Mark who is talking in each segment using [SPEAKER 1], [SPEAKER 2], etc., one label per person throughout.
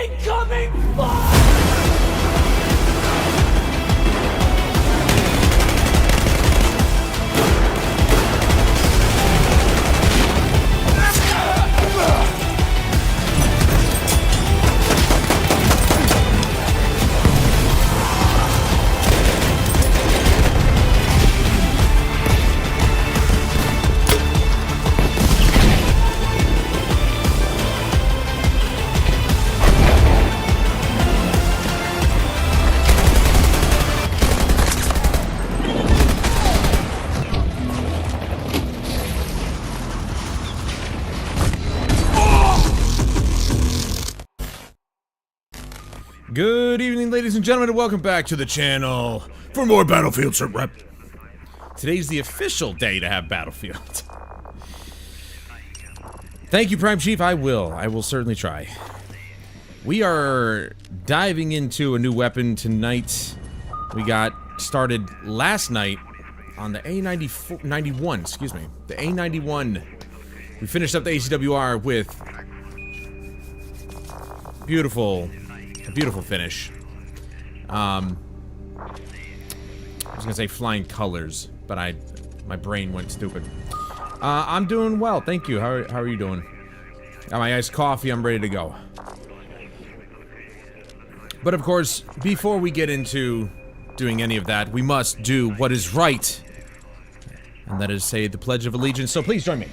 [SPEAKER 1] Incoming fire!
[SPEAKER 2] Good evening, ladies and gentlemen, and welcome back to the channel for more Battlefield Sitrep. Today's the official day to have Battlefield. Thank you, Prime Chief. I will certainly try. We are diving into a new weapon tonight. We got started last night on the A91, excuse me, the A91. We finished up the ACWR with a beautiful finish. I was gonna say flying colors, but my brain went stupid. I'm doing well, thank you. How are you doing? Got my iced coffee, I'm ready to go. But of course, before we get into doing any of that, we must do what is right. And that is say the Pledge of Allegiance, so please join me.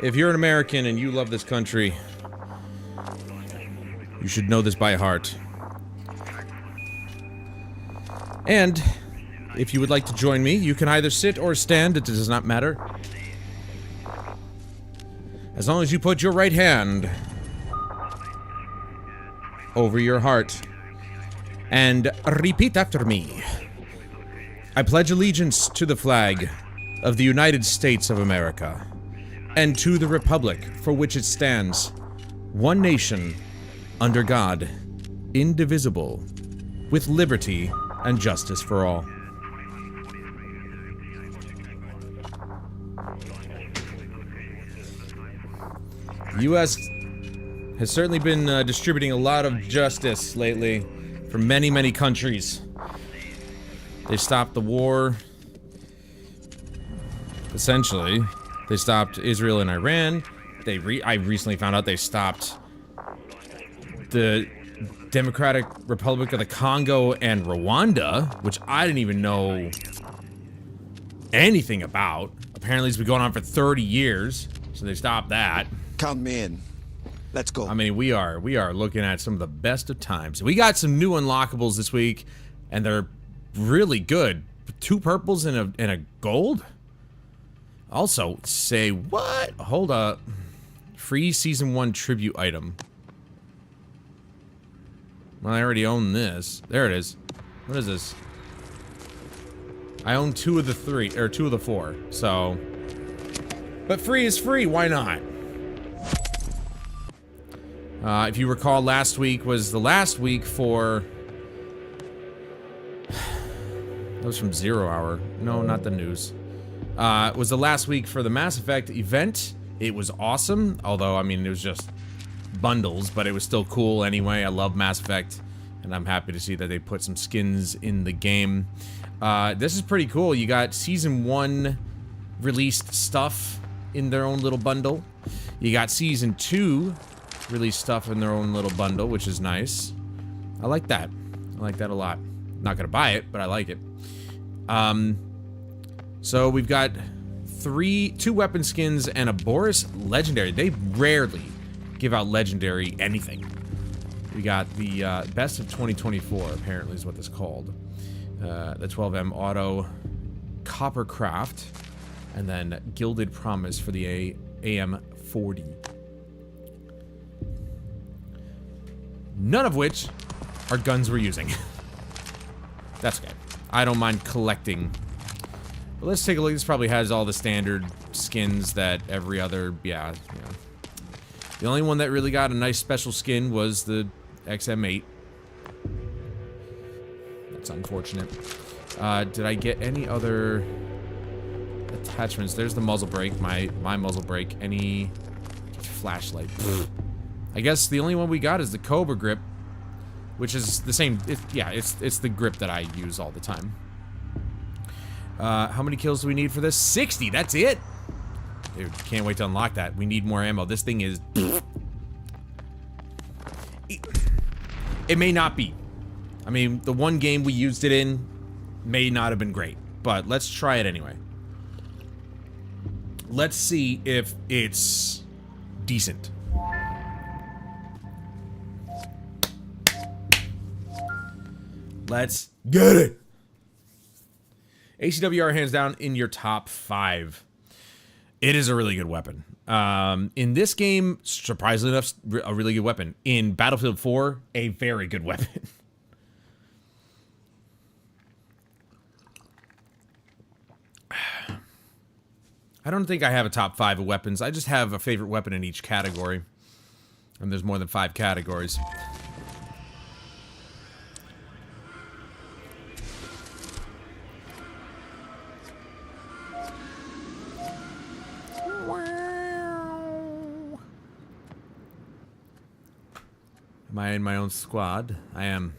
[SPEAKER 2] If you're an American and you love this country, you should know this by heart. And if you would like to join me, you can either sit or stand, it does not matter. As long as you put your right hand over your heart and repeat after me. I pledge allegiance to the flag of the United States of America and to the republic for which it stands, one nation, under God, indivisible, with liberty and justice for all. The U.S. has certainly been distributing a lot of justice lately for many, many countries. They stopped the war, essentially. They stopped Israel and Iran. I recently found out they stopped the Democratic Republic of the Congo and Rwanda, which I didn't even know anything about. Apparently it's been going on for 30 years, so they stopped that.
[SPEAKER 3] Come in. Let's go.
[SPEAKER 2] I mean, we are looking at some of the best of times. We got some new unlockables this week, and they're really good. 2 purples and a gold? Also, say what? Hold up. Free Season 1 tribute item. Well, I already own this. There it is. What is this? I own 2 of the 3, or 2 of the 4, so... But free is free, why not? If you recall, last week was the last week for... That was from 0 Hour. No, not the news. It was the last week for the Mass Effect event. It was awesome, although, I mean, it was just bundles, but it was still cool anyway. I love Mass Effect, and I'm happy to see that they put some skins in the game. This is pretty cool. You got Season 1 released stuff in their own little bundle. You got Season 2 released stuff in their own little bundle, which is nice. I like that. I like that a lot. Not gonna buy it, but I like it. So we've got 2 weapon skins and a Boris Legendary. They rarely give out Legendary anything. We got the Best of 2024, apparently is what this is called. The 12M Auto Coppercraft, and then Gilded Promise for the AM40. None of which are guns we're using. That's okay. I don't mind collecting. But let's take a look. This probably has all the standard skins that every other, yeah. The only one that really got a nice special skin was the XM8. That's unfortunate. Did I get any other attachments? There's the muzzle brake, my muzzle brake. Any flashlight? I guess the only one we got is the Cobra grip, which is the same. It's the grip that I use all the time. How many kills do we need for this? 60. That's it. Dude, can't wait to unlock that. We need more ammo. This thing is. It may not be. I mean, the one game we used it in may not have been great, but let's try it anyway. Let's see if it's decent. Let's get it. ACWR hands down in your top 5. It is a really good weapon. In this game, surprisingly enough, a really good weapon. In Battlefield 4, a very good weapon. I don't think I have a top 5 of weapons. I just have a favorite weapon in each category. And there's more than 5 categories. Am I in my own squad? I am.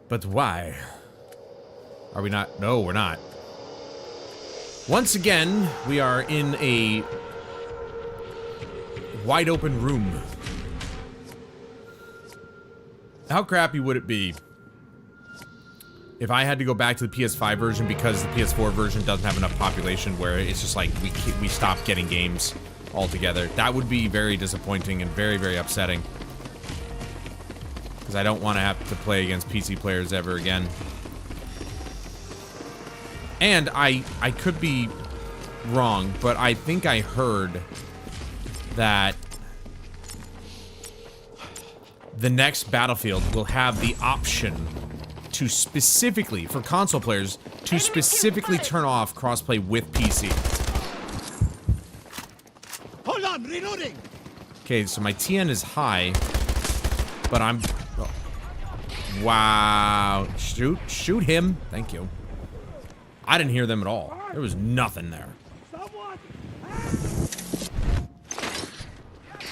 [SPEAKER 2] But why? Are we not? No, we're not. Once again, we are in a wide open room. How crappy would it be if I had to go back to the PS5 version because the PS4 version doesn't have enough population where it's just like we stop getting games altogether? That would be very disappointing and very, very upsetting. Because I don't want to have to play against PC players ever again. And I could be wrong, but I think I heard that the next Battlefield will have the option to specifically, for console players, to specifically turn off crossplay with PC.
[SPEAKER 3] Hold on, reloading.
[SPEAKER 2] Okay, so my TN is high, but I'm... Oh. Wow. Shoot him. Thank you. I didn't hear them at all. There was nothing there.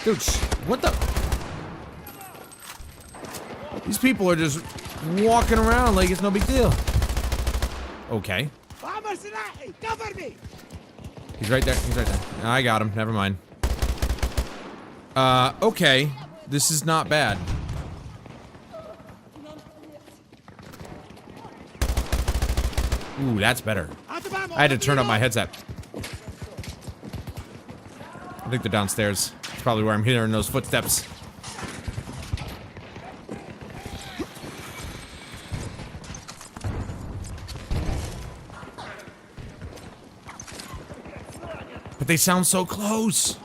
[SPEAKER 2] Dude, what the... These people are just walking around like it's no big deal. Okay.
[SPEAKER 3] Cover me.
[SPEAKER 2] He's right there. He's right there. I got him. Never mind. Okay. This is not bad. Ooh, that's better. I had to turn up my headset. I think they're downstairs. That's probably where I'm hearing those footsteps. But they sound so close.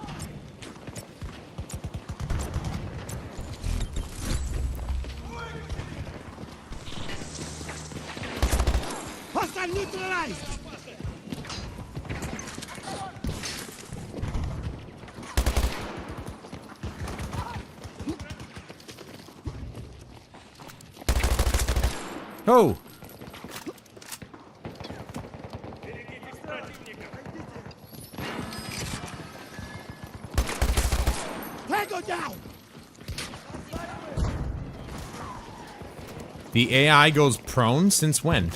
[SPEAKER 3] Hostile neutralized!
[SPEAKER 2] Oh!
[SPEAKER 3] Tango down!
[SPEAKER 2] The AI goes prone since when?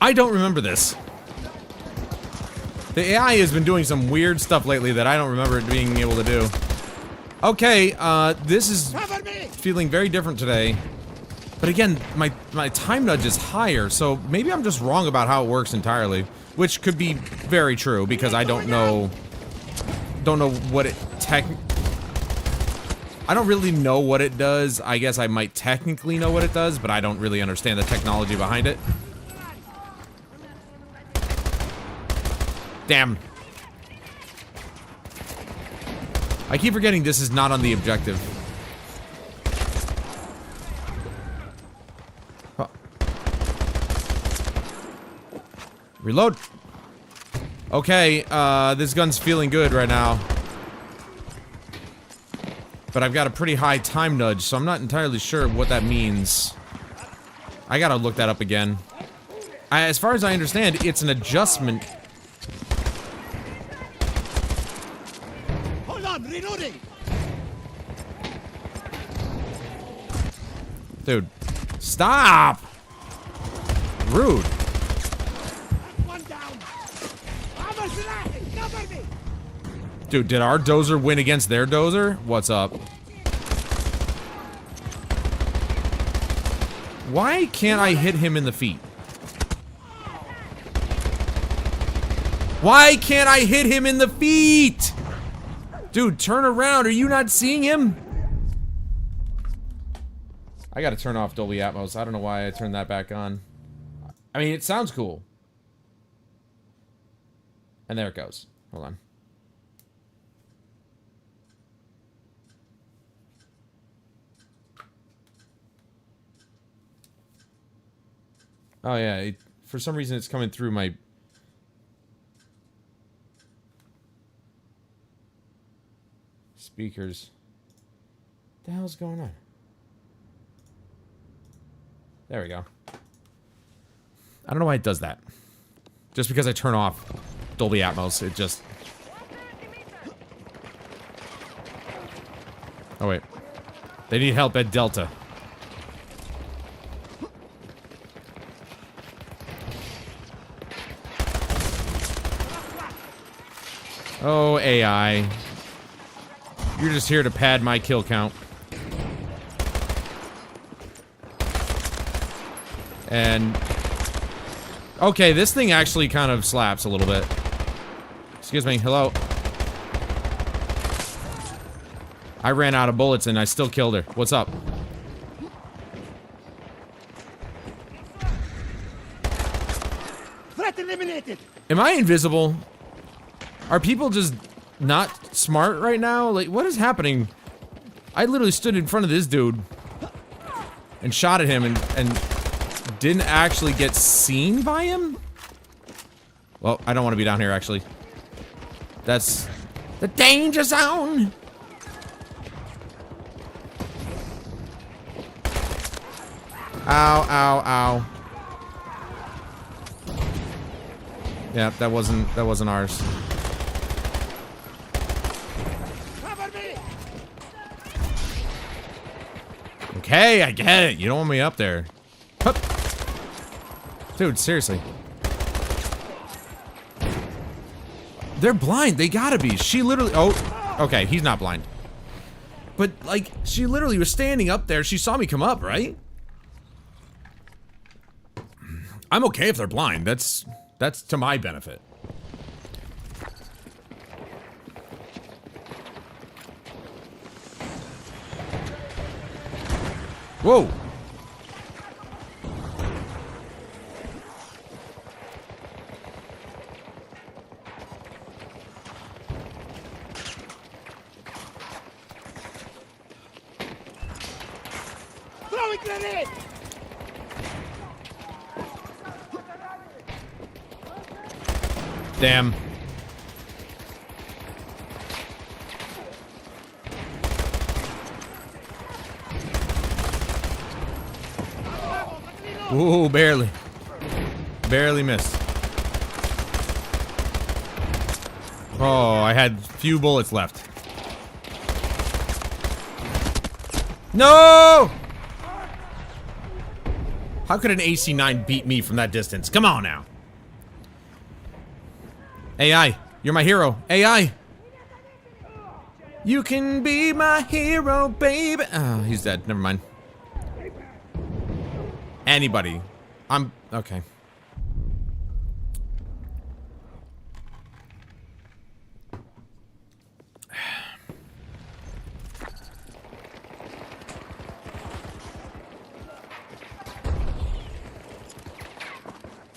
[SPEAKER 2] I don't remember this. The AI has been doing some weird stuff lately that I don't remember it being able to do. Okay, this is
[SPEAKER 3] Cover me!
[SPEAKER 2] feeling very different today. But again, my time nudge is higher, so maybe I'm just wrong about how it works entirely. Which could be very true, because I don't know what it I don't really know what it does. I guess I might technically know what it does, but I don't really understand the technology behind it. Damn. I keep forgetting this is not on the objective. Huh. Reload. Okay, this gun's feeling good right now. But I've got a pretty high time nudge, so I'm not entirely sure what that means. I gotta look that up again. As far as I understand, it's an adjustment.
[SPEAKER 3] Hold on, reloading!
[SPEAKER 2] Dude, stop! Rude.
[SPEAKER 3] One down! Amr Salahi, cover me!
[SPEAKER 2] Dude, did our dozer win against their dozer? What's up? Why can't I hit him in the feet? Why can't I hit him in the feet? Dude, turn around. Are you not seeing him? I gotta turn off Dolby Atmos. I don't know why I turned that back on. I mean, it sounds cool. And there it goes. Hold on. Oh yeah, for some reason it's coming through my... speakers. What the hell's going on? There we go. I don't know why it does that. Just because I turn off Dolby Atmos, it just... Oh wait. They need help at Delta. Oh, AI. You're just here to pad my kill count. And... okay, this thing actually kind of slaps a little bit. Excuse me, hello. I ran out of bullets and I still killed her. What's up?
[SPEAKER 3] Threat eliminated!
[SPEAKER 2] Am I invisible? Are people just not smart right now? Like, what is happening? I literally stood in front of this dude and shot at him and didn't actually get seen by him? Well, I don't want to be down here, actually. That's the danger zone! Ow, ow, ow. Yeah, that wasn't ours. Okay, I get it. You don't want me up there. Hup. Dude, seriously. They're blind. They gotta be. She literally... oh, okay. He's not blind. But, like, she literally was standing up there. She saw me come up, right? I'm okay if they're blind. That's to my benefit. Whoa!
[SPEAKER 3] Throwing grenade!
[SPEAKER 2] Damn. Ooh, barely. Barely missed. Oh, I had few bullets left. No! How could an AC-9 beat me from that distance? Come on now. AI, you're my hero. AI! You can be my hero, baby. Oh, he's dead. Never mind. Anybody. I'm... okay.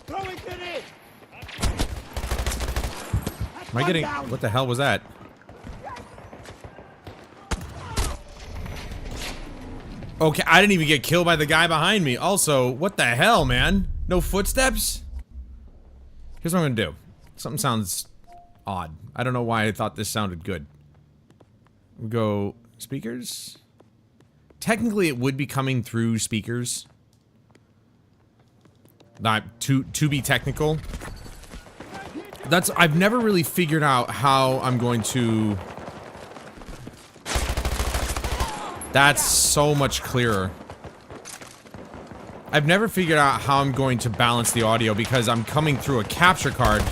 [SPEAKER 3] Throwing grenade!
[SPEAKER 2] Am I getting... what the hell was that? Okay, I didn't even get killed by the guy behind me. Also, what the hell, man? No footsteps? Here's what I'm gonna do. Something sounds odd. I don't know why I thought this sounded good. We go... speakers? Technically, it would be coming through speakers. Not to be technical. That's... I've never really figured out how I'm going to... That's so much clearer. I've never figured out how I'm going to balance the audio because I'm coming through a capture card,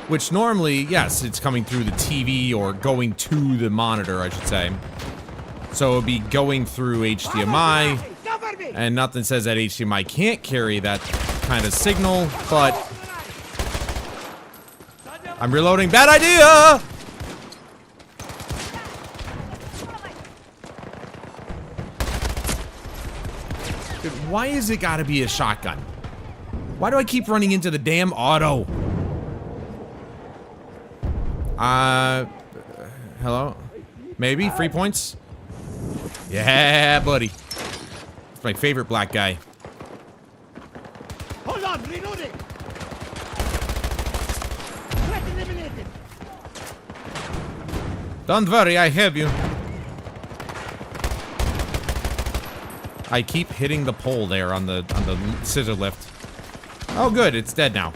[SPEAKER 2] which normally, yes, it's coming through the TV or going to the monitor, I should say. So it'll be going through HDMI, and nothing says that HDMI can't carry that kind of signal, but... I'm reloading. Bad idea! Dude, why is it gotta be a shotgun? Why do I keep running into the damn auto? Hello? Maybe? Free points? Yeah, buddy. It's my favorite black guy.
[SPEAKER 3] Hold on, reloading! Threat eliminated!
[SPEAKER 2] Don't worry, I have you. I keep hitting the pole there on the scissor lift. Oh good, it's dead now.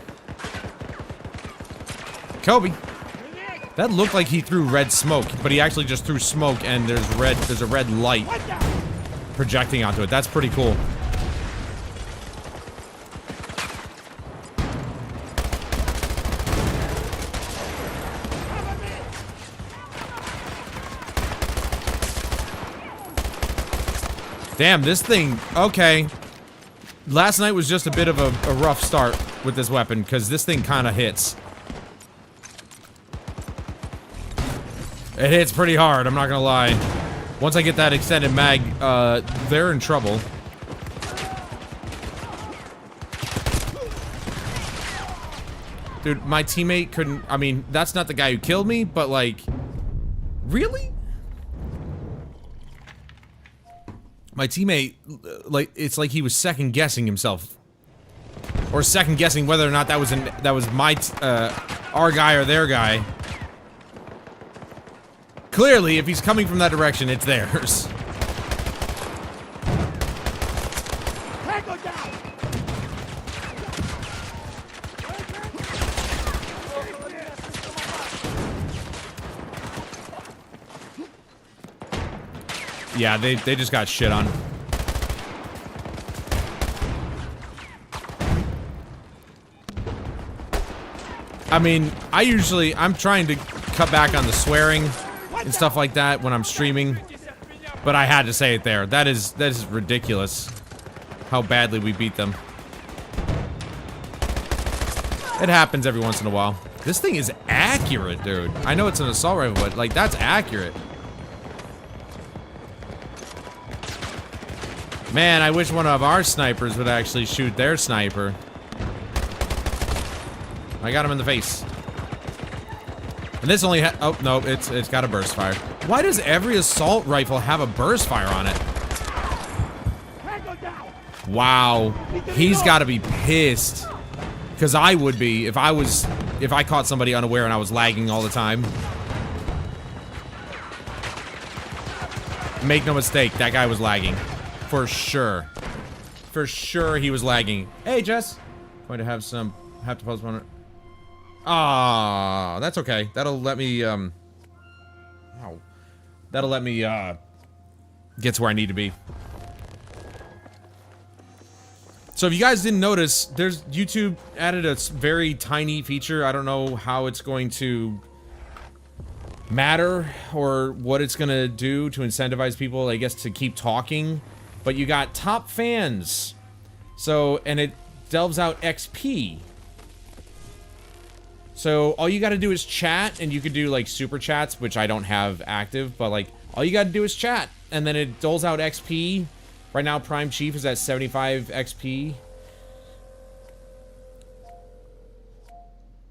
[SPEAKER 2] Kobe. That looked like he threw red smoke, but he actually just threw smoke and there's a red light projecting onto it. That's pretty cool. Damn, this thing, okay. Last night was just a bit of a rough start with this weapon, because this thing kind of hits. It hits pretty hard, I'm not gonna lie. Once I get that extended mag, they're in trouble. Dude, my teammate couldn't, I mean, that's not the guy who killed me, but like, really? My teammate, like, it's like he was second guessing himself. Or second guessing whether or not that was my, our guy or their guy. Clearly, if he's coming from that direction, it's theirs.
[SPEAKER 3] Tango down!
[SPEAKER 2] Yeah, they just got shit on. I mean, I'm trying to cut back on the swearing and stuff like that when I'm streaming, but I had to say it there. That is ridiculous how badly we beat them. It happens every once in a while. This thing is accurate, dude. I know it's an assault rifle, but like, that's accurate. Man, I wish one of our snipers would actually shoot their sniper. I got him in the face. And this only oh, no, it's got a burst fire. Why does every assault rifle have a burst fire on it? Wow. He's gotta be pissed. Because I would be if I was if I caught somebody unaware and I was lagging all the time. Make no mistake, that guy was lagging. For sure. For sure he was lagging. Hey, Jess. Going to have to postpone it. Ah, that's okay. That'll let me, that'll let me, get to where I need to be. So if you guys didn't notice, there's YouTube added a very tiny feature. I don't know how it's going to matter or what it's gonna do to incentivize people, I guess, to keep talking. But you got top fans. So, and it delves out XP. So all you gotta do is chat, and you could do like super chats, which I don't have active, but like all you gotta do is chat, and then it doles out XP. Right now, Prime Chief is at 75 XP.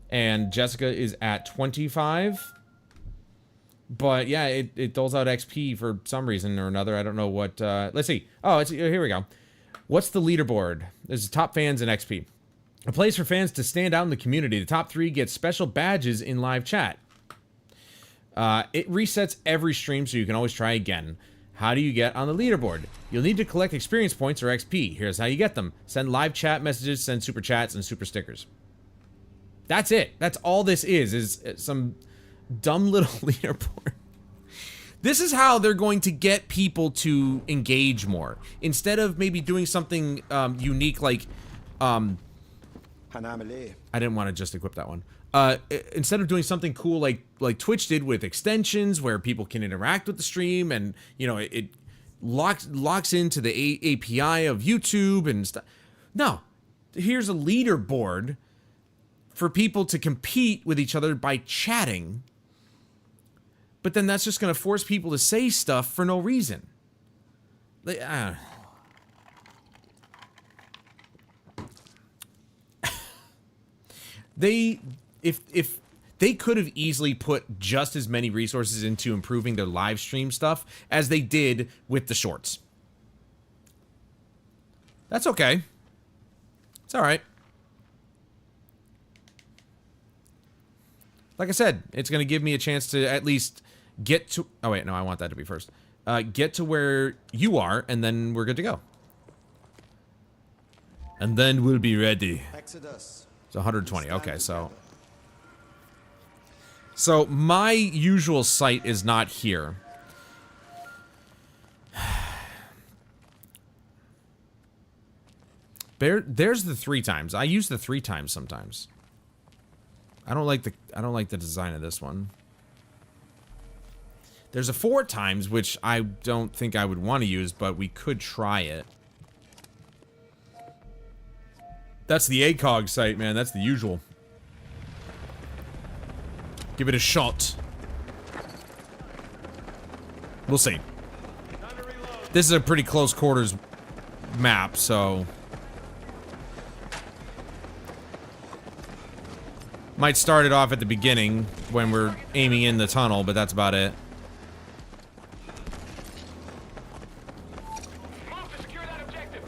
[SPEAKER 2] And Jessica is at 25. But yeah, it doles out XP for some reason or another. I don't know what, let's see. Oh, here we go. What's the leaderboard? There's top fans and XP. A place for fans to stand out in the community. The top 3 get special badges in live chat. It resets every stream, so you can always try again. How do you get on the leaderboard? You'll need to collect experience points or XP. Here's how you get them. Send live chat messages, send super chats, and super stickers. That's it. That's all this is some dumb little leaderboard. This is how they're going to get people to engage more. Instead of maybe doing something unique like... I didn't want to just equip that one. Instead of doing something cool like Twitch did with extensions where people can interact with the stream and, you know, it locks into the API of YouTube and stuff. No, here's a leaderboard for people to compete with each other by chatting. But then that's just going to force people to say stuff for no reason. If they could have easily put just as many resources into improving their live stream stuff as they did with the shorts. That's okay. It's all right. Like I said, it's going to give me a chance to at least get to... Oh, wait, no, I want that to be first. Get to where you are, and then we're good to go. And then we'll be ready.
[SPEAKER 4] Exodus.
[SPEAKER 2] It's 120. Okay, so... So, my usual site is not here. There's the 3 times. I use the 3 times sometimes. I don't like the design of this one. There's a 4 times, which I don't think I would want to use, but we could try it. That's the ACOG site, man. That's the usual. Give it a shot. We'll see. This is a pretty close quarters map, so... Might start it off at the beginning when we're aiming in the tunnel, but that's about it.
[SPEAKER 1] Move to secure that objective.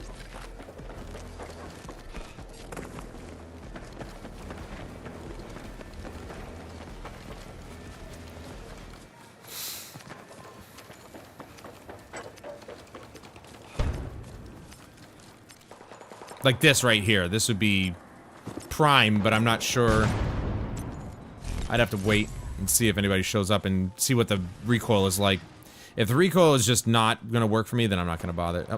[SPEAKER 2] Like this right here. This would be prime, but I'm not sure. I'd have to wait and see if anybody shows up and see what the recoil is like. If the recoil is just not gonna work for me, then I'm not gonna bother. Oh.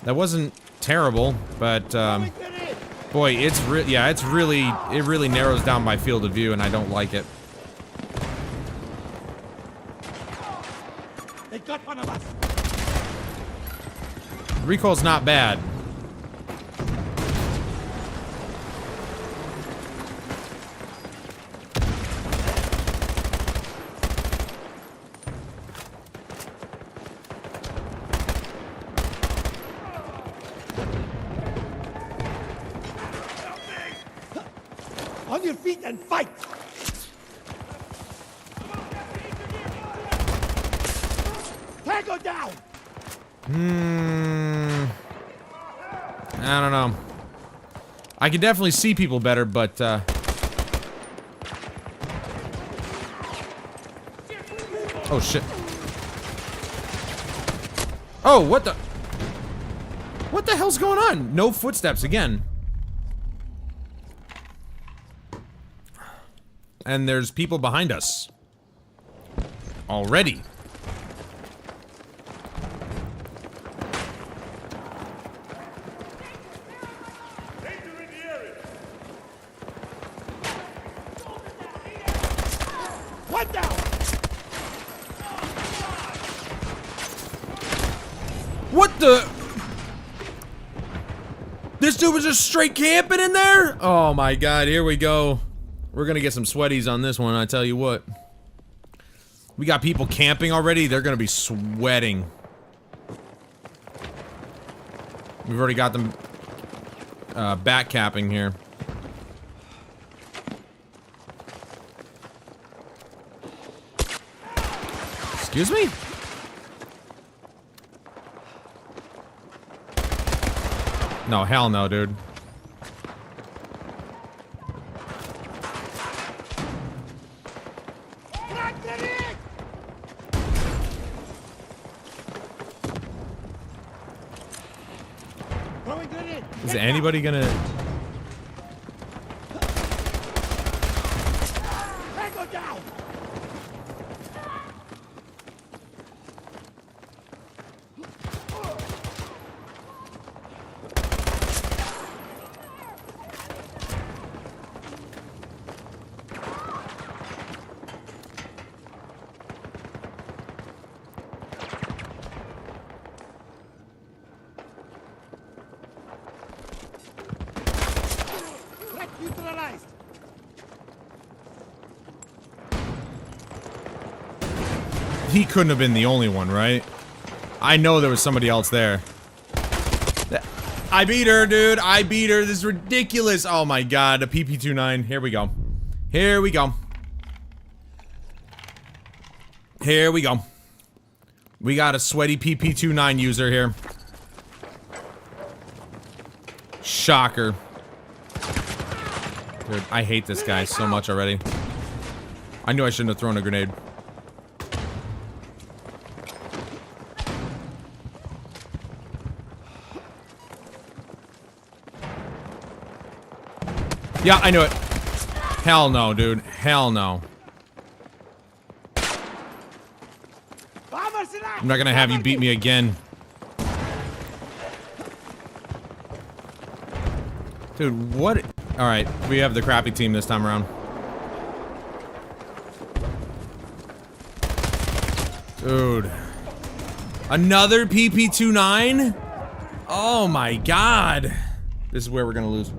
[SPEAKER 2] That wasn't terrible, but boy, it really narrows down my field of view, and I don't like it.
[SPEAKER 3] They got one of us.
[SPEAKER 2] Recoil's not bad.
[SPEAKER 3] On your feet and fight! Tango down!
[SPEAKER 2] I don't know. I can definitely see people better, but, oh, shit. Oh, what the... What the hell's going on? No footsteps again. And there's people behind us. Already.
[SPEAKER 3] One down.
[SPEAKER 2] What the? This dude was just straight camping in there? Oh my god, here we go. We're gonna get some sweaties on this one, I tell you what. We got people camping already, they're gonna be sweating. We've already got them back capping here. Excuse me? No, hell no, dude. Is anybody gonna...
[SPEAKER 3] Tango down. Neutralized.
[SPEAKER 2] He couldn't have been the only one, right? I know there was somebody else there. I beat her, dude. I beat her. This is ridiculous. Oh my god, a PP29. Here we go. Here we go. Here we go. We got a sweaty PP29 user here. Shocker. Dude, I hate this guy so much already. I knew I shouldn't have thrown a grenade. Yeah, I knew it. Hell no, dude. Hell no. I'm not gonna have you beat me again. Dude, what? Alright, we have the crappy team this time around. Dude. Another PP29? Oh my god. This is where we're gonna lose.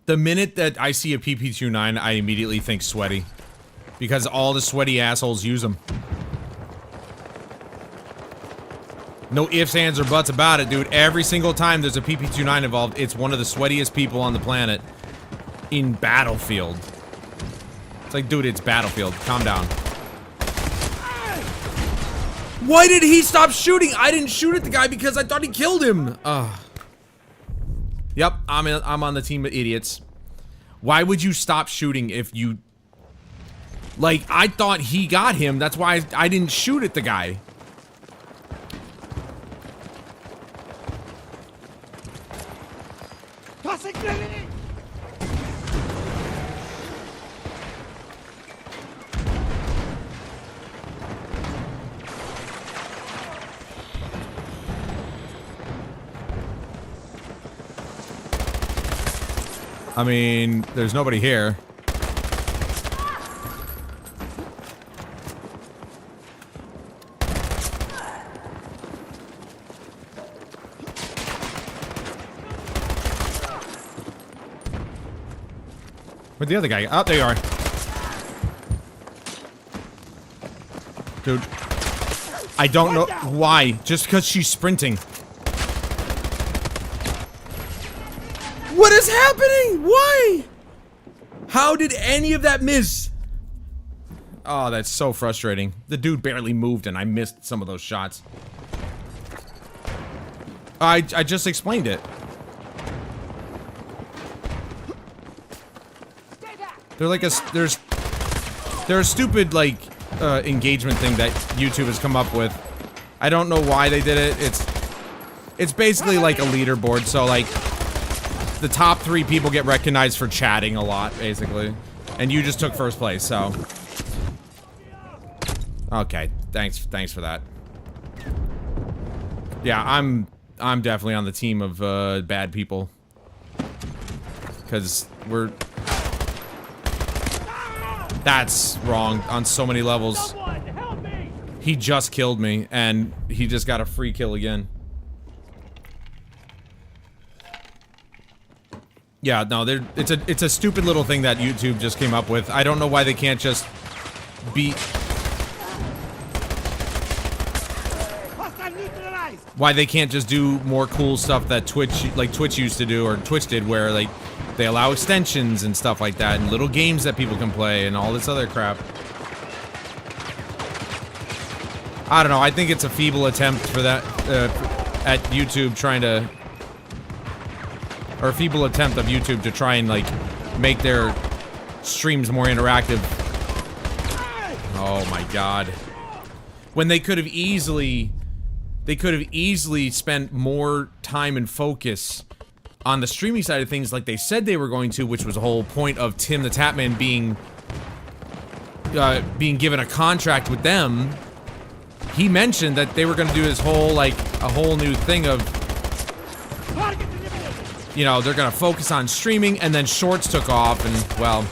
[SPEAKER 2] The minute that I see a PP29, I immediately think sweaty. Because all the sweaty assholes use them. No ifs, ands, or buts about it, dude. Every single time there's a PP29 involved, it's one of the sweatiest people on the planet. In Battlefield. It's like, dude, it's Battlefield. Calm down. Why did he stop shooting? I didn't shoot at the guy because I thought he killed him. Yep, I'm on the team of idiots. Why would you stop shooting if you... Like, I thought he got him. That's why I didn't shoot at the guy.
[SPEAKER 3] Tossing grenade.
[SPEAKER 2] I mean, there's nobody here. Where'd the other guy? Oh, there you are. Dude. I don't know why. Just because she's sprinting. What is happening? Why? How did any of that miss? Oh, that's so frustrating. The dude barely moved and I missed some of those shots. I just explained it. They're like they're a stupid, like, engagement thing that YouTube has come up with. I don't know why they did it. It's basically like a leaderboard, so, like, the top 3 people get recognized for chatting a lot, basically. And you just took first place, so. Okay, thanks for that. Yeah, I'm definitely on the team of, bad people. Because that's wrong on so many levels.
[SPEAKER 1] Someone help me!
[SPEAKER 2] He just killed me, and he just got a free kill again. Yeah, no, it's a stupid little thing that YouTube just came up with. I don't know why they can't just be...
[SPEAKER 3] Hostile neutralized.
[SPEAKER 2] Why they can't just do more cool stuff that Twitch used to do, or Twitch did, where, like, they allow extensions and stuff like that, and little games that people can play, and all this other crap. I don't know, I think it's a feeble attempt for that, at YouTube trying to... Or a feeble attempt of YouTube to try and, like, make their streams more interactive. Oh my god. When they could have easily... They could have easily spent more time and focus on the streaming side of things like they said they were going to, which was the whole point of Tim the Tatman being given a contract with them. He mentioned that they were going to do this whole, like, a whole new thing of, you know, they're going to focus on streaming, and then shorts took off, and, well,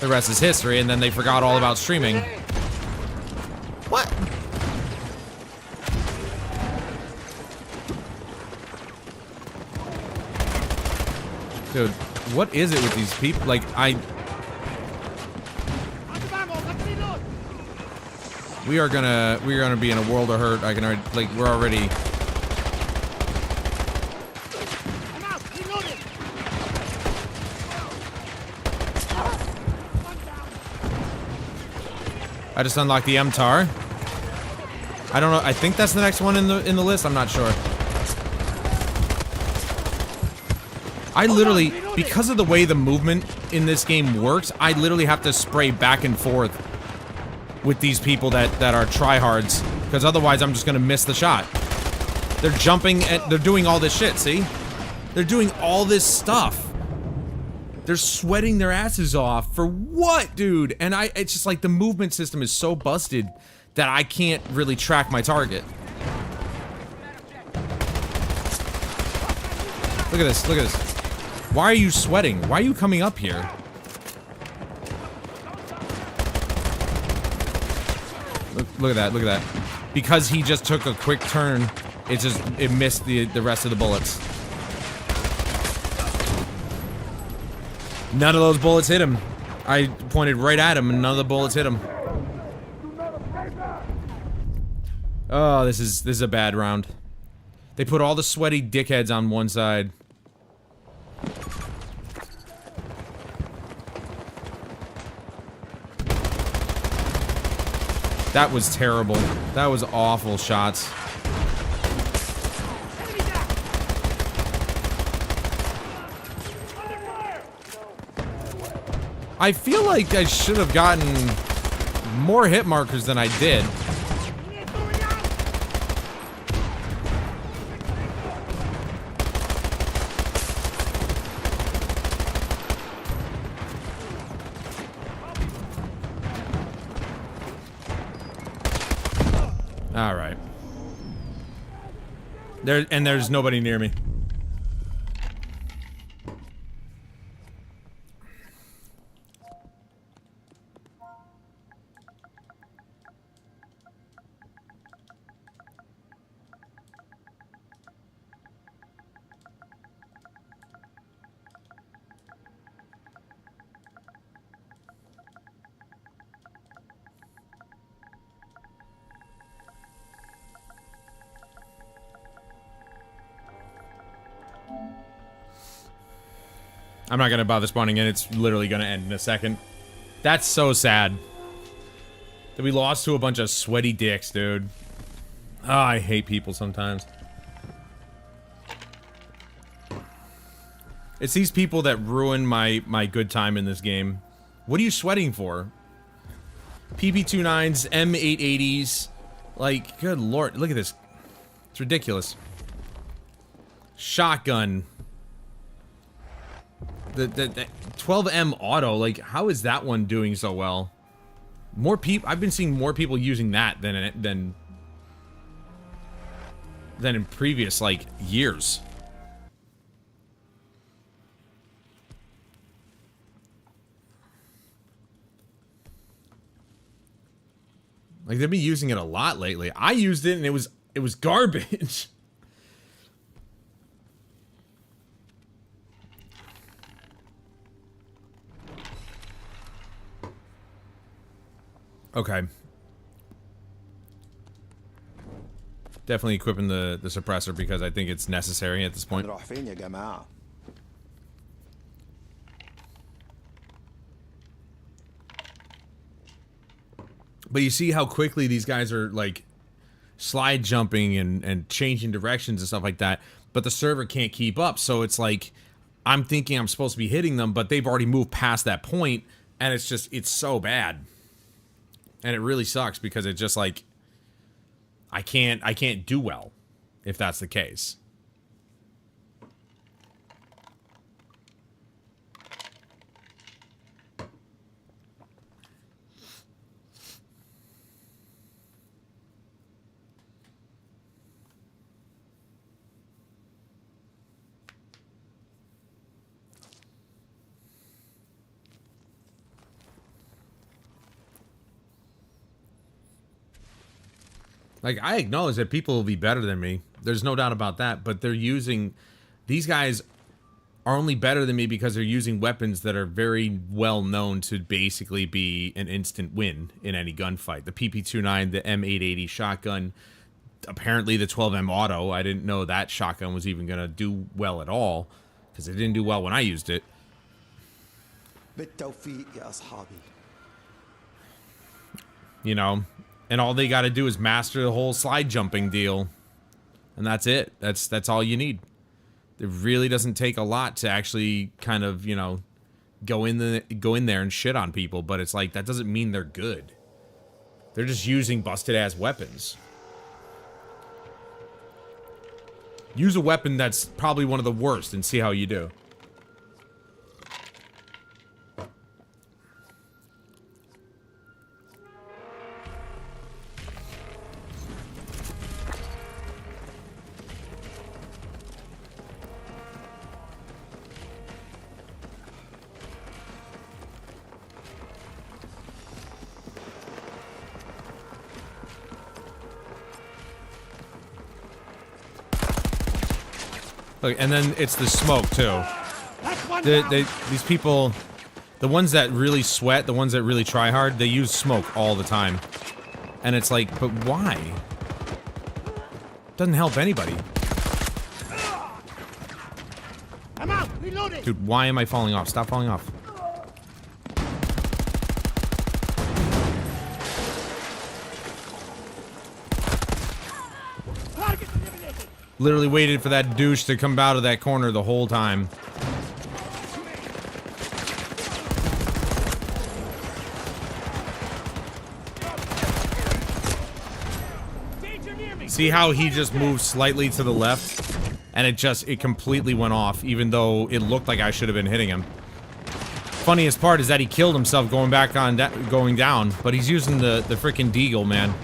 [SPEAKER 2] the rest is history, and then they forgot all about streaming. What? Dude, what is it with these people? Like, we are gonna be in a world of hurt. I can already, like, we're already... I just unlocked the MTAR. I don't know, I think that's the next one in the list, I'm not sure. I literally, because of the way the movement in this game works, I literally have to spray back and forth with these people that are tryhards, because otherwise I'm just gonna miss the shot. They're jumping and they're doing all this shit, see? They're doing all this stuff. They're sweating their asses off for what, dude? And it's just like the movement system is so busted that I can't really track my target. Look at this, look at this. Why are you sweating? Why are you coming up here? Look at that, look at that. Because he just took a quick turn, it missed the rest of the bullets. None of those bullets hit him. I pointed right at him and none of the bullets hit him. Oh, this is a bad round. They put all the sweaty dickheads on one side. That was terrible. That was awful shots. I feel like I should have gotten more hit markers than I did. All right. There's nobody near me. I'm not gonna bother spawning in, it's literally gonna end in a second. That's so sad. That we lost to a bunch of sweaty dicks, dude. Oh, I hate people sometimes. It's these people that ruin my good time in this game. What are you sweating for? PP29s, M880s. Like, good lord. Look at this. It's ridiculous. Shotgun. The 12M auto. Like, how is that one doing so well? More people. I've been seeing more people using that than in previous, like, years. Like, they've been using it a lot lately. I used it and it was garbage. Okay. Definitely equipping the suppressor because I think it's necessary at this point. But you see how quickly these guys are, like, slide jumping and changing directions and stuff like that. But the server can't keep up. So it's like, I'm thinking I'm supposed to be hitting them, but they've already moved past that point. And it's just, it's so bad. And it really sucks because it's just like, I can't do well if that's the case. Like, I acknowledge that people will be better than me. There's no doubt about that. But they're using... These guys are only better than me because they're using weapons that are very well known to basically be an instant win in any gunfight. The PP29, the M880 shotgun, apparently the 12M auto. I didn't know that shotgun was even going to do well at all because it didn't do well when I used it. You know... And all they got to do is master the whole slide jumping deal. And that's it. That's all you need. It really doesn't take a lot to actually kind of, you know, go in there and shit on people, but it's like that doesn't mean they're good. They're just using busted ass weapons. Use a weapon that's probably one of the worst and see how you do. Look, and then it's the smoke, too. These people, the ones that really sweat, the ones that really try hard, they use smoke all the time. And it's like, but why? Doesn't help anybody.
[SPEAKER 3] I'm out. Reloading.
[SPEAKER 2] Dude, why am I falling off? Stop falling off. Literally waited for that douche to come out of that corner the whole time. See how he just moved slightly to the left? And it completely went off, even though it looked like I should have been hitting him. Funniest part is that he killed himself going down, but he's using the freaking deagle, man.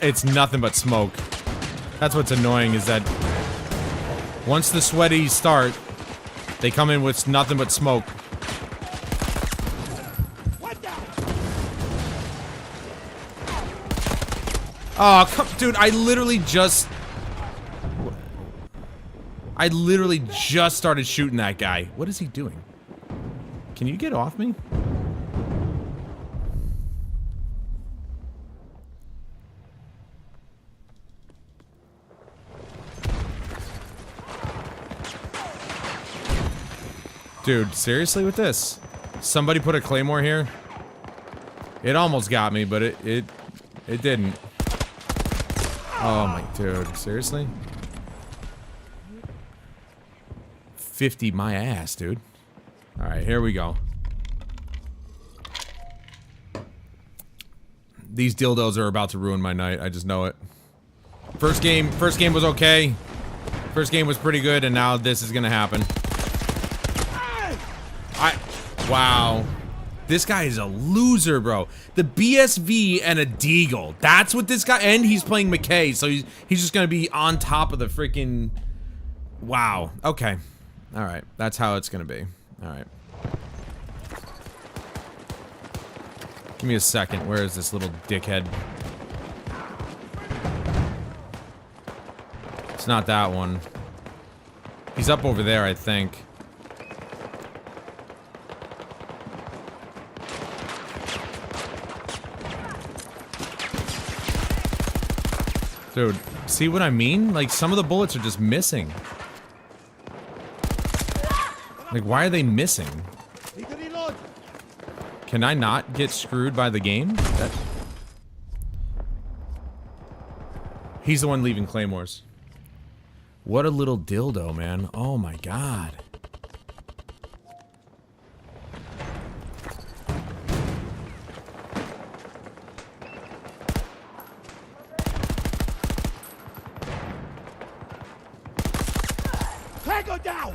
[SPEAKER 2] It's nothing but smoke. That's what's annoying is that once the sweaties start, they come in with nothing but smoke. Oh, dude, I literally just started shooting that guy. What is he doing? Can you get off me? Dude, seriously with this? Somebody put a claymore here? It almost got me, but it didn't. Oh my dude, seriously? 50 my ass, dude. Alright, here we go. These dildos are about to ruin my night, I just know it. First game was okay. First game was pretty good, and now this is gonna happen. Wow. This guy is a loser, bro. The BSV and a Deagle. That's what this guy, and he's playing McKay, so he's just gonna be on top of the freaking. Wow. Okay. All right. That's how it's gonna be. All right. Give me a second. Where is this little dickhead? It's not that one. He's up over there, I think. Dude, see what I mean? Like, some of the bullets are just missing. Like, why are they missing? Can I not get screwed by the game? He's the one leaving claymores. What a little dildo, man. Oh my god.
[SPEAKER 3] Tango down!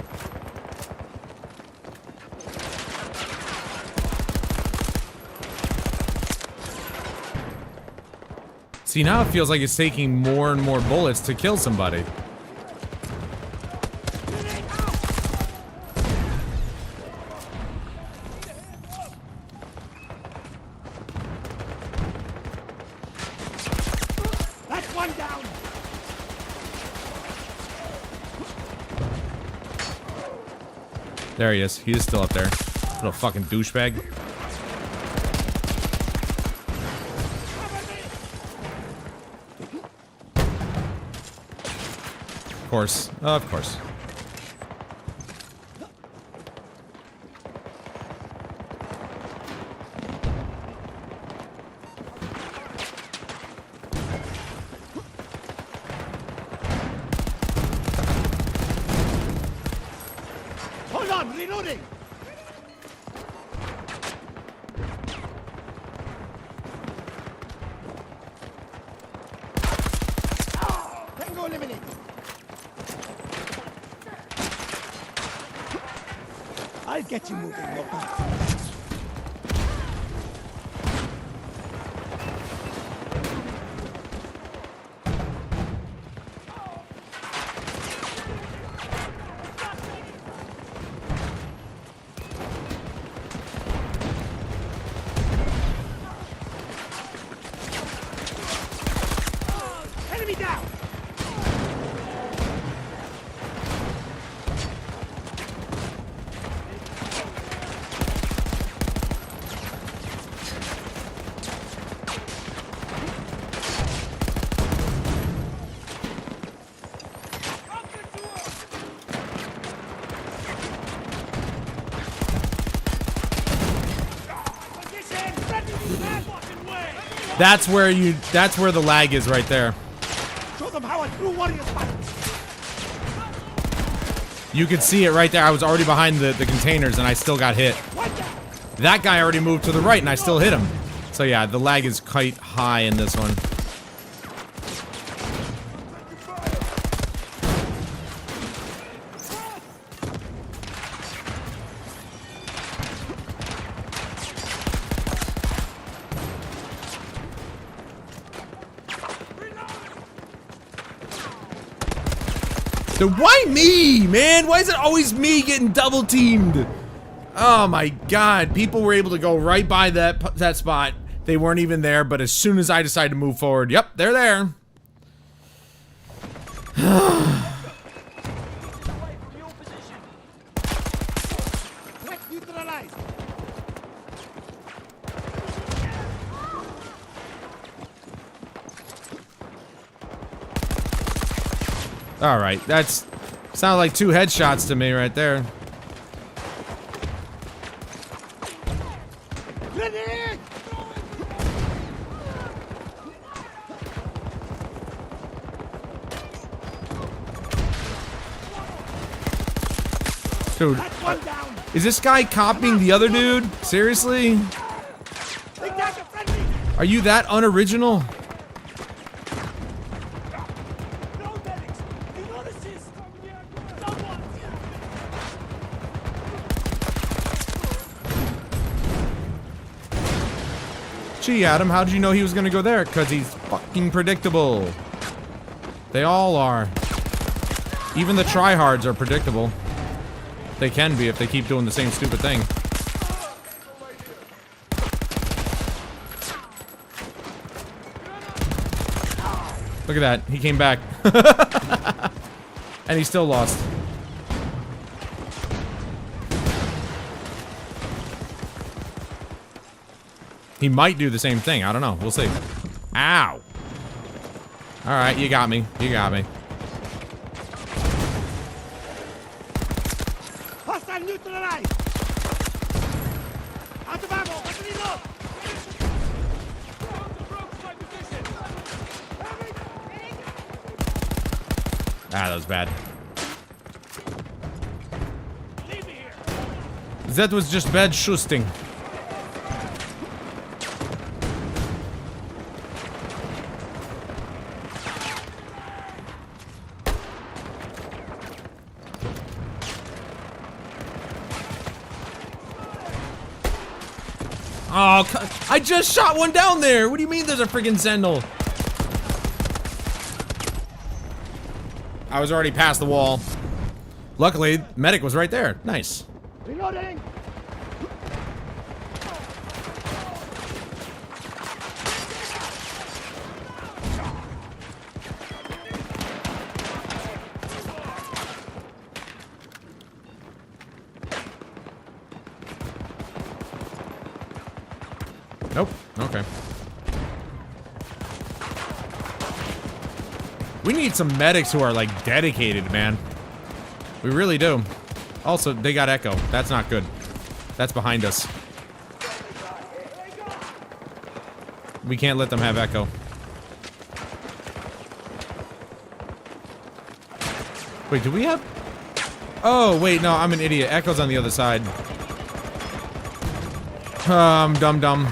[SPEAKER 2] See, now it feels like it's taking more and more bullets to kill somebody.
[SPEAKER 3] That's one down!
[SPEAKER 2] There he is. He is still up there. Little fucking douchebag. Of course. Of course.
[SPEAKER 3] Hold on, reloading! Tango eliminated! I'll get you moving, no problem. Enemy down!
[SPEAKER 2] That's where the lag is right there.
[SPEAKER 3] Show them how a true warrior fights!
[SPEAKER 2] You could see it right there. I was already behind the containers and I still got hit. That guy already moved to the right and I still hit him. So yeah, the lag is quite high in this one. Dude, why me, man? Why is it always me getting double teamed? Oh my god, people were able to go right by that spot. They weren't even there, but as soon as I decided to move forward, yep, they're there.
[SPEAKER 3] Neutralized!
[SPEAKER 2] All right, that's sounded like 2 headshots to me right there.
[SPEAKER 3] Grenade!
[SPEAKER 2] Dude,
[SPEAKER 3] That's one down.
[SPEAKER 2] is this guy copying the other dude? Seriously?
[SPEAKER 3] Take down the friendly.
[SPEAKER 2] Are you that unoriginal?
[SPEAKER 1] No medics! Do not assist! Someone!
[SPEAKER 2] Gee, Adam, how did you know he was gonna go there? Because he's fucking predictable. They all are. Even the tryhards are predictable. They can be if they keep doing the same stupid thing. Look at that. He came back. And he still lost. He might do the same thing. I don't know. We'll see. Ow. Alright, you got me. You got me.
[SPEAKER 3] Hostile neutralized. Out of ammo. Let me reload.
[SPEAKER 2] Ah, that was bad.
[SPEAKER 1] Leave me here!
[SPEAKER 2] That was just bad shooting. Oh, I just shot one down there! What do you mean there's a freaking Zendel? I was already past the wall. Luckily, medic was right there. Nice.
[SPEAKER 3] Reloading.
[SPEAKER 2] Nope. Okay. We need some medics who are, like, dedicated, man. We really do. Also, they got Echo. That's not good. That's behind us. We can't let them have Echo. Wait, do we have... Oh, wait, no, I'm an idiot. Echo's on the other side. I'm dumb.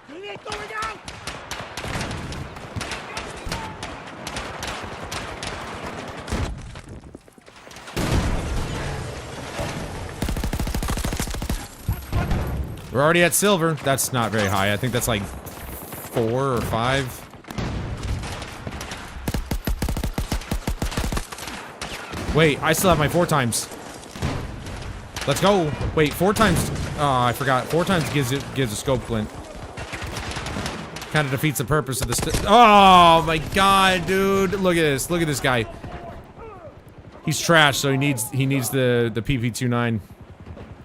[SPEAKER 3] Grenade going out.
[SPEAKER 2] We're already at silver. That's not very high. I think that's like 4 or 5. Wait, I still have my 4 times. Let's go. Wait, 4 times. Oh, I forgot. 4 times gives a scope glint. Kind of defeats the purpose of the oh my god, dude! Look at this. Look at this guy. He's trash, so he needs the PP-29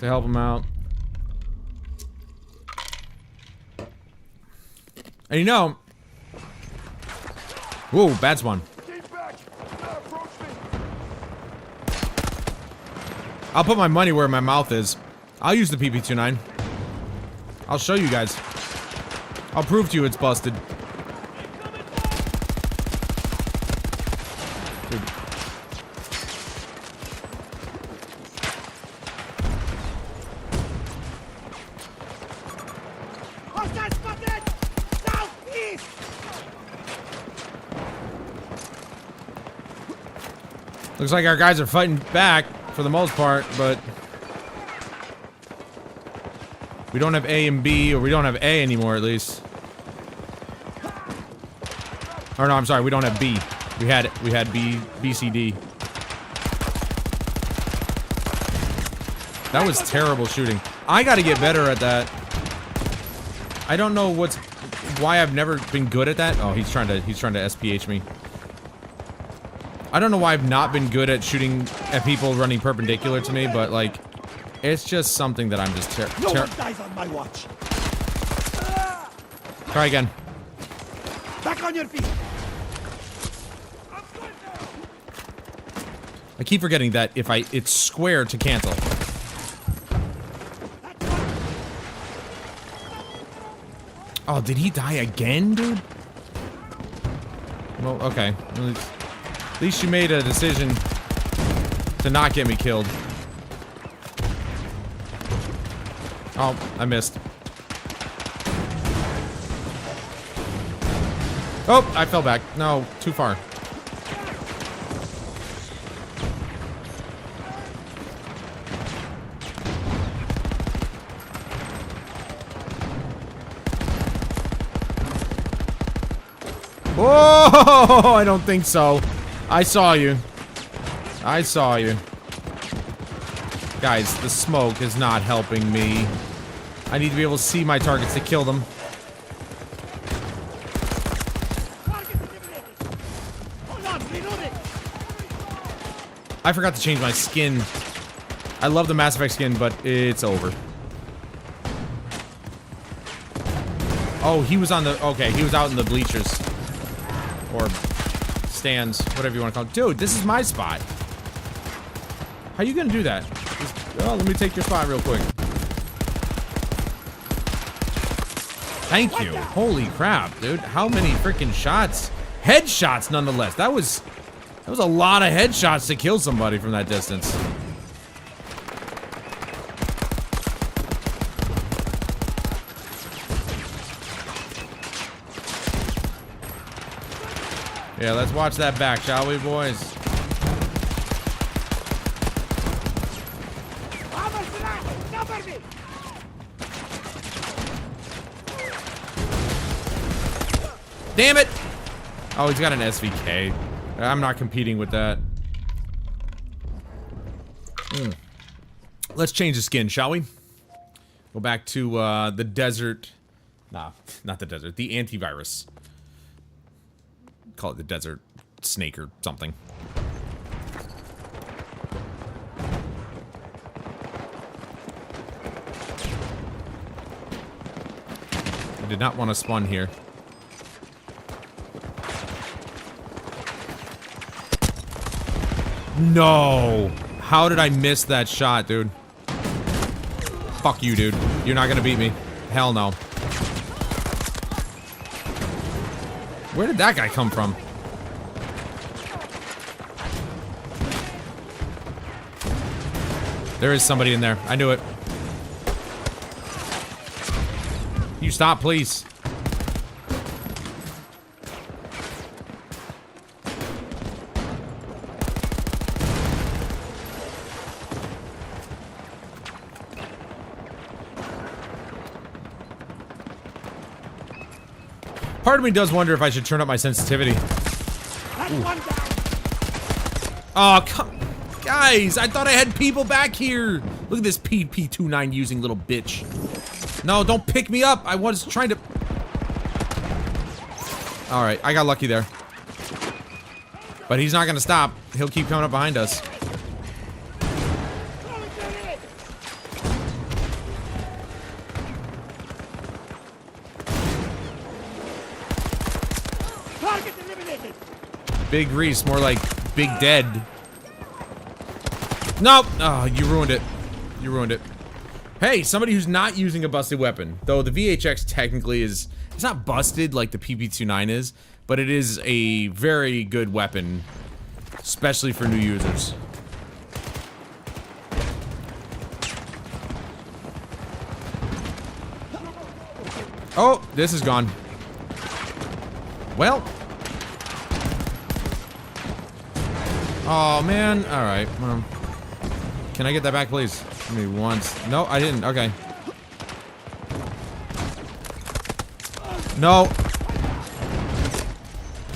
[SPEAKER 2] to help him out. And you know, whoa, bad spawn. I'll put my money where my mouth is. I'll use the PP-29. I'll show you guys. I'll prove to you it's busted. Dude.
[SPEAKER 3] Hostile spotted. Southeast.
[SPEAKER 2] Looks like our guys are fighting back for the most part, but we don't have A and B, or we don't have A anymore at least. Or no, I'm sorry, we don't have B. We had B, C, D. That was terrible shooting. I gotta get better at that. I don't know why I've never been good at that. Oh, he's trying to SPH me. I don't know why I've not been good at shooting at people running perpendicular to me, but like, it's just something that I'm just
[SPEAKER 3] No one dies on my watch.
[SPEAKER 2] Try again.
[SPEAKER 3] Back on your feet.
[SPEAKER 2] I keep forgetting that if it's square to cancel. Oh, did he die again, dude? Well, okay. At least you made a decision to not get me killed. Oh, I missed. Oh, I fell back. No, too far. Whoa! I don't think so. I saw you. I saw you. Guys, the smoke is not helping me. I need to be able to see my targets to kill them.
[SPEAKER 3] Hold on, reloading.
[SPEAKER 2] I forgot to change my skin. I love the Mass Effect skin, but it's over. Oh, he was on the... Okay, he was out in the bleachers. Or stands, whatever you want to call it. Dude, this is my spot. How you gonna do that? Oh, let me take your spot real quick. Thank you. Holy crap, dude. How many freaking shots? Headshots, nonetheless. That was a lot of headshots to kill somebody from that distance. Yeah, let's watch that back, shall we, boys? Damn it! Oh, he's got an SVK. I'm not competing with that. Let's change the skin, shall we? Go back to the desert. Nah, not the desert. The antivirus. Call it the desert snake or something. I did not want to spawn here. No! How did I miss that shot, dude? Fuck you, dude. You're not gonna beat me. Hell no. Where did that guy come from? There is somebody in there. I knew it. You stop, please. Part of me does wonder if I should turn up my sensitivity. Oh, come... Guys, I thought I had people back here. Look at this PP29 using little bitch. No, don't pick me up. I was trying to... Alright, I got lucky there. But he's not gonna stop. He'll keep coming up behind us. Big Reese, more like Big Dead. Nope! Oh, you ruined it. You ruined it. Hey, somebody who's not using a busted weapon. Though the VHX technically is... It's not busted like the PP29 is, but it is a very good weapon. Especially for new users. Oh, this is gone. Well... Oh, man. Alright. Can I get that back, please? Give me once. No, I didn't. Okay. No.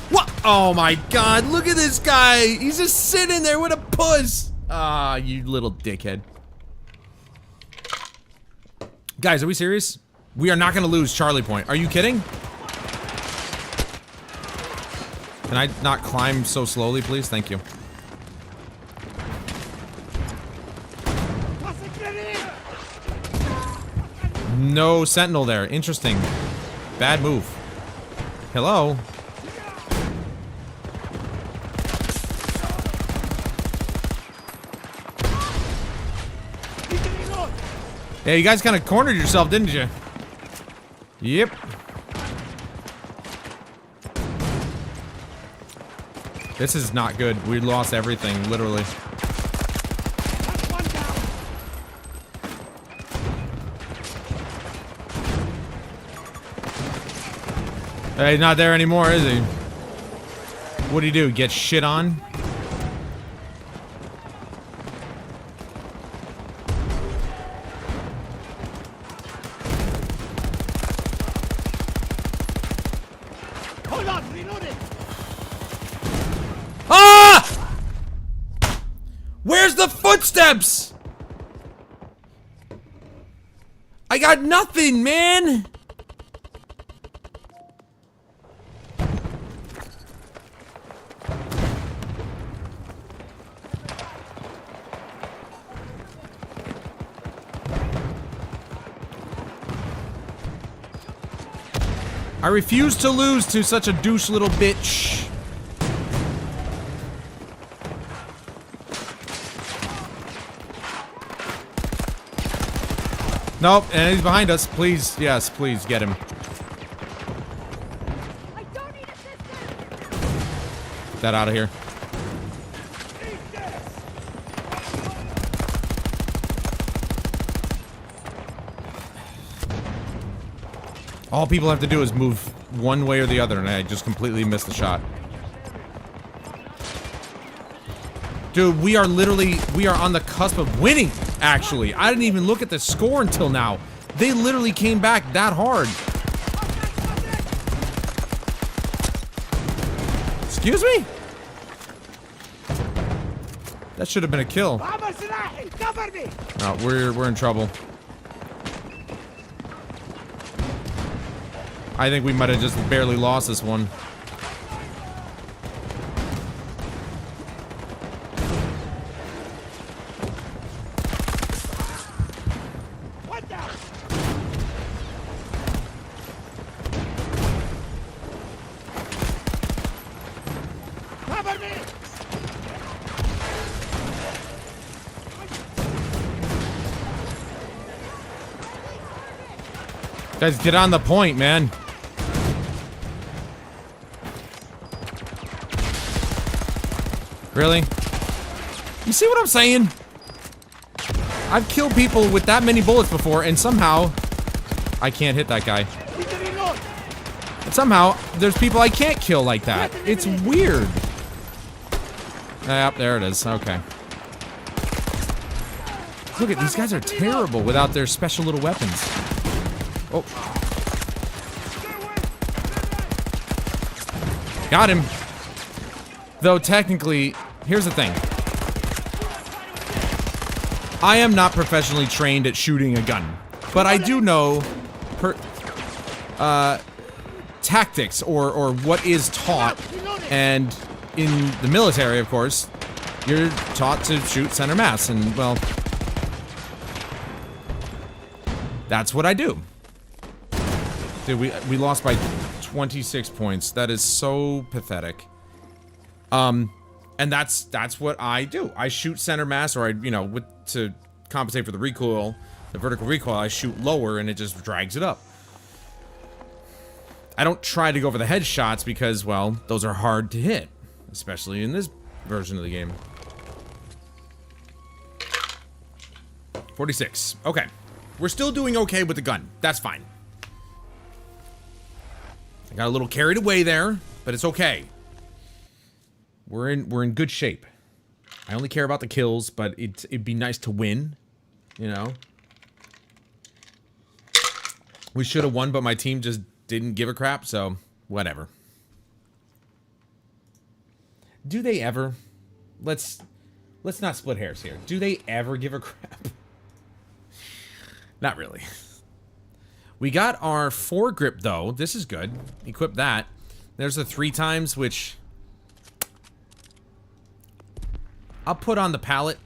[SPEAKER 2] What? Oh, my God. Look at this guy. He's just sitting there with a puss. Ah, you little dickhead. Guys, are we serious? We are not going to lose Charlie Point. Are you kidding? Can I not climb so slowly, please? Thank you. No sentinel there. Interesting. Bad move. Hello? Yeah, you guys kind of cornered yourself, didn't you? Yep. This is not good. We lost everything, literally. Hey, he's not there anymore, is he? What'd he do? Get shit on?
[SPEAKER 3] Hold on, reloading.
[SPEAKER 2] Ah! Where's the footsteps? I got nothing, man. I refuse to lose to such a douche little bitch. Nope, and he's behind us. Please, yes, please get him.
[SPEAKER 4] I don't need assistance.
[SPEAKER 2] Get that out of here. All people have to do is move one way or the other, and I just completely missed the shot. Dude, we are on the cusp of winning, actually. I didn't even look at the score until now. They literally came back that hard. Excuse me? That should have been a kill.
[SPEAKER 3] Cover me.
[SPEAKER 2] No, we're in trouble. I think we might have just barely lost this one.
[SPEAKER 3] What the? Cover me.
[SPEAKER 2] Guys, get on the point, man. Really? You see what I'm saying? I've killed people with that many bullets before, and somehow I can't hit that guy. And somehow there's people I can't kill like that. It's weird. Yep, there it is. Okay. Look at these guys are terrible without their special little weapons. Oh. Got him. Though technically, here's the thing. I am not professionally trained at shooting a gun, but I do know tactics or what is taught, and in the military, of course, you're taught to shoot center mass, and well, that's what I do. Dude, we lost by 26 points. That is so pathetic. And that's what I do. I shoot center mass, or to compensate for the recoil, the vertical recoil, I shoot lower and it just drags it up. I don't try to go for the headshots because, well, those are hard to hit, especially in this version of the game. 46. Okay. We're still doing okay with the gun. That's fine. I got a little carried away there, but it's okay. We're in good shape. I only care about the kills, but it'd be nice to win, you know? We should have won, but my team just didn't give a crap, so whatever. Do they ever? Let's not split hairs here. Do they ever give a crap? Not really. We got our foregrip though. This is good. Equip that. There's the 3 times, which I'll put on the pallet.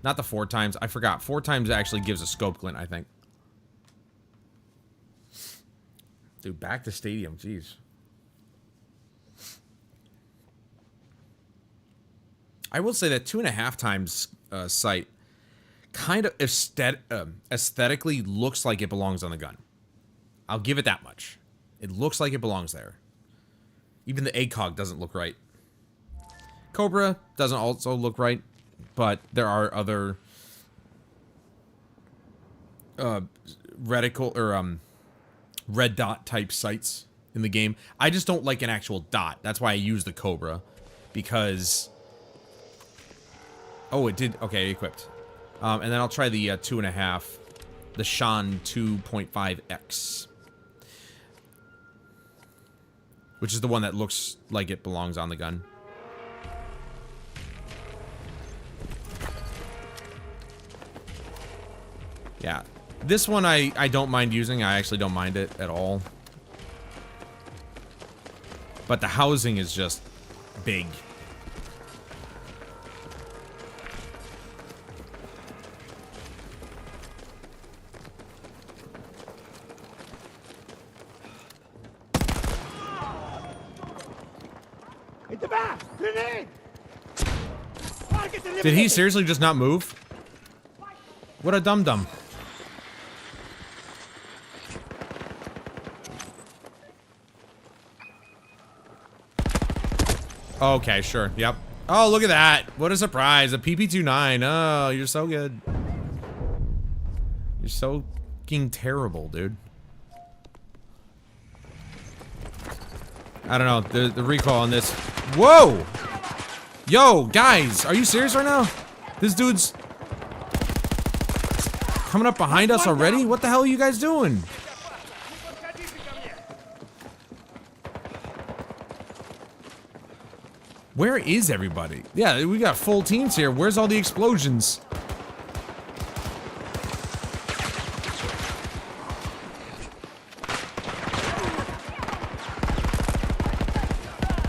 [SPEAKER 2] Not the 4 times. I forgot. 4 times actually gives a scope glint, I think. Dude, back to stadium. Jeez. I will say that 2.5 times sight kind of aesthetically looks like it belongs on the gun. I'll give it that much. It looks like it belongs there. Even the ACOG doesn't look right. Cobra doesn't also look right, but there are other reticle or red dot type sights in the game. I just don't like an actual dot. That's why I use the Cobra, because oh, it did. Okay, equipped. And then I'll try the 2.5, the Shan 2.5X, which is the one that looks like it belongs on the gun. Yeah, this one I don't mind using. I actually don't mind it at all. But the housing is just big.
[SPEAKER 3] In the back! Grenade! Target
[SPEAKER 2] Did he
[SPEAKER 3] eliminated.
[SPEAKER 2] seriously just not move? What a dum-dum. Okay, sure. Yep. Oh, look at that. What a surprise. A PP-29. Oh, you're so good. You're so fucking terrible, dude. I don't know. The recoil on this. Whoa! Yo, guys. Are you serious right now? This dude's coming up behind us already? What the hell are you guys doing? Where is everybody? Yeah, we got full teams here. Where's all the explosions?